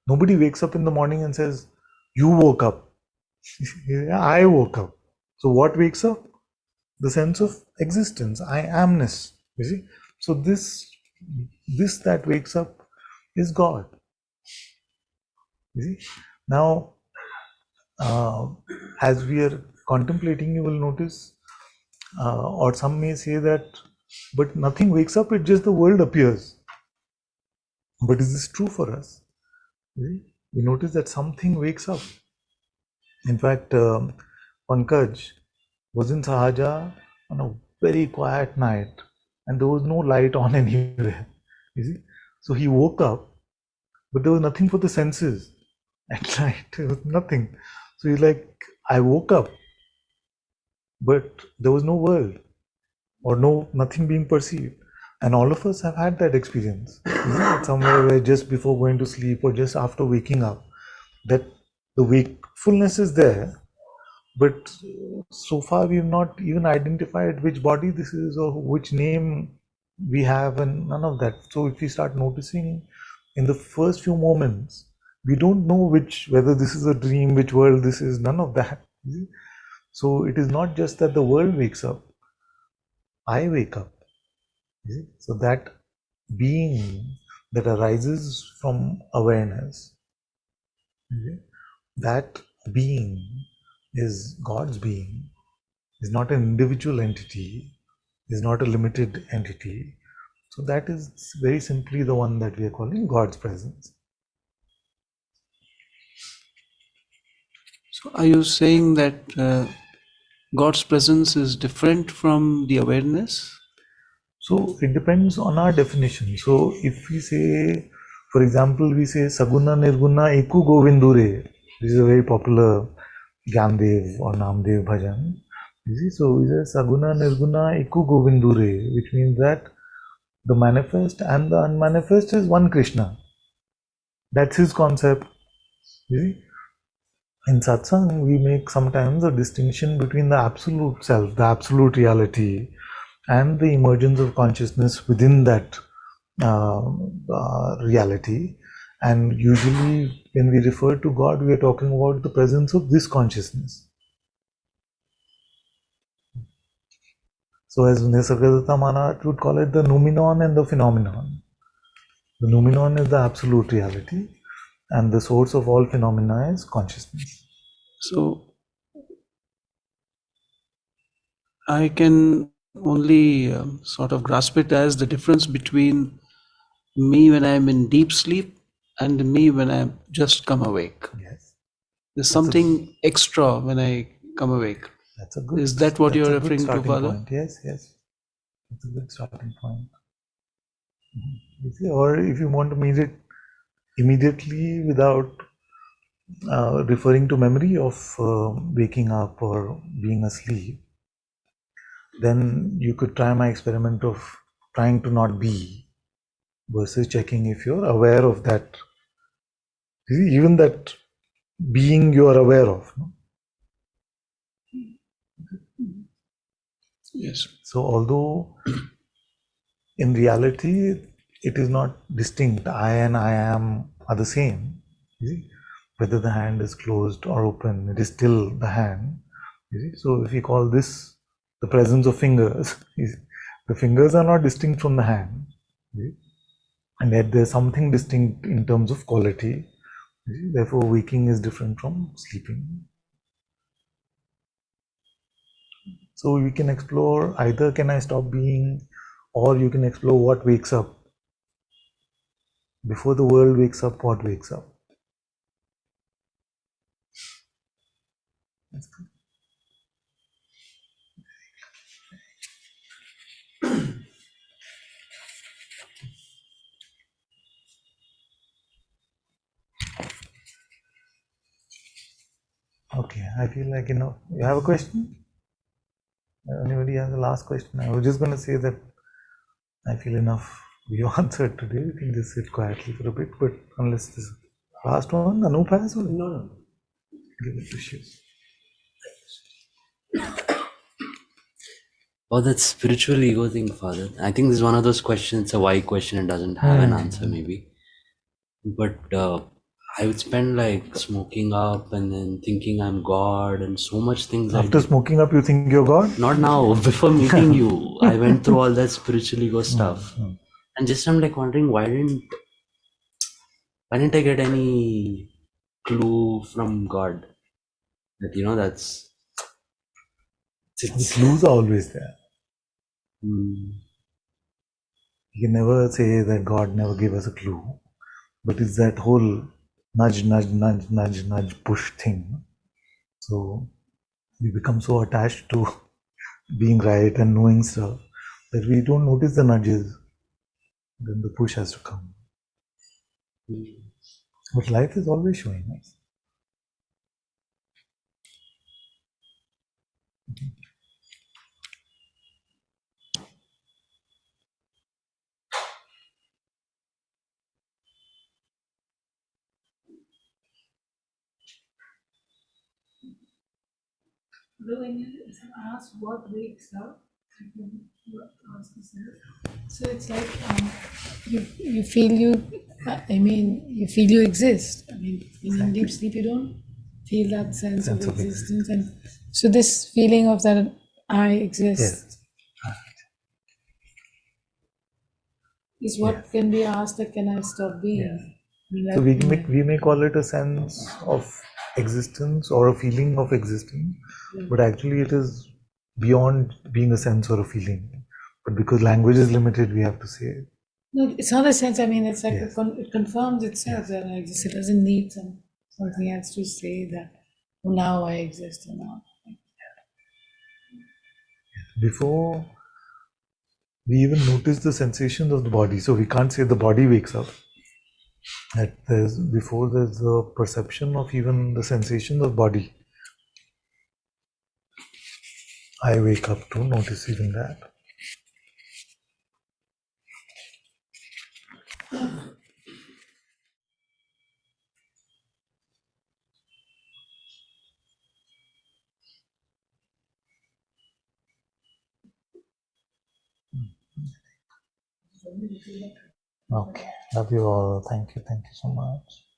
Nobody wakes up in the morning and says, you woke up. I woke up. So what wakes up? The sense of existence, I amness. You see? So this that wakes up is God. You see? Now, as we are contemplating, you will notice, or some may say that, but nothing wakes up, it just the world appears. But is this true for us? We notice that something wakes up. In fact, Pankaj, was in Sahaja on a very quiet night, and there was no light on anywhere. You see? So he woke up, but there was nothing for the senses at night. There was nothing. So he's like, I woke up, but there was no world or nothing being perceived. And all of us have had that experience. Isn't it? Somewhere where just before going to sleep or just after waking up, that the wakefulness is there, but so far we've not even identified which body this is or which name we have, and none of that. So if we start noticing in the first few moments, we don't know whether this is a dream, which world this is, none of that. So it is not just that the world wakes up, I wake up. So that being that arises from awareness, that being is God's being, is not an individual entity, is not a limited entity. So that is very simply the one that we are calling God's presence. So, are you saying that God's presence is different from the awareness? So it depends on our definition. So if we say, for example, we say Saguna Nirguna Eku Govindure, this is a very popular Gyandev or Namdev bhajan. You see, so we say Saguna Nirguna Eku Govindure, which means that the manifest and the unmanifest is one Krishna. That's his concept. You see? In satsang, we make sometimes a distinction between the absolute self, the absolute reality, and the emergence of consciousness within that reality. And usually, when we refer to God, we are talking about the presence of this consciousness. So, as Nisargadatta Maharaj would call it, the noumenon and the phenomenon. The noumenon is the absolute reality, and the source of all phenomena is consciousness. So, I can only sort of grasp it as the difference between me when I'm in deep sleep and me when I've just come awake. Yes. There's something extra when I come awake. That's a good. Is that what you're referring to, Father? Point. Yes, yes. That's a good starting point. You see, or if you want to mean it immediately without referring to memory of waking up or being asleep, then you could try my experiment of trying to not be versus checking if you're aware of that. You see, even that being you are aware of. No? Yes. So although in reality it is not distinct, I and I am are the same. You see? Whether the hand is closed or open, it is still the hand. You see? So if we call this the presence of fingers, the fingers are not distinct from the hand. You see? And yet there's something distinct in terms of quality. You see? Therefore, waking is different from sleeping. So we can explore either can I stop being, or you can explore what wakes up. Before the world wakes up, what wakes up? That's good. Okay, I feel like you have a question? Anybody has a last question? I was just going to say that I feel enough we answered today. We can just sit quietly for a bit, but unless this last one, Anup has one? No. Give it to Shiv. Oh, that spiritual ego thing, Father. I think this is one of those questions, it's a why question and doesn't have an answer, maybe. But I would spend like smoking up and then thinking I'm God and so much things. After smoking up, you think you're God? Not now, before meeting you. I went through all that spiritual ego stuff. And just I'm like wondering why didn't I get any clue from God? That that's... The clues are always there. You can never say that God never gave us a clue. But it's that whole nudge, push thing. So we become so attached to being right and knowing stuff, that we don't notice the nudges, then the push has to come. But life is always showing us. When you ask what wakes up, ask yourself. So it's like you feel you feel you exist. I mean, in deep sleep you don't feel that sense of existence, and so this feeling of that I exist is what can be asked. That can I stop being? I mean, So we may call it a sense of existence or a feeling of existence, but actually it is beyond being a sense or a feeling. But because language is limited, we have to say it. No, it's not a sense. I mean, it's like it confirms itself that I exist. It doesn't need something else to say that now I exist or not. Before we even notice the sensations of the body, so we can't say the body wakes up. There's the perception of even the sensation of body. I wake up to notice even that. Okay, love you all. Thank you so much.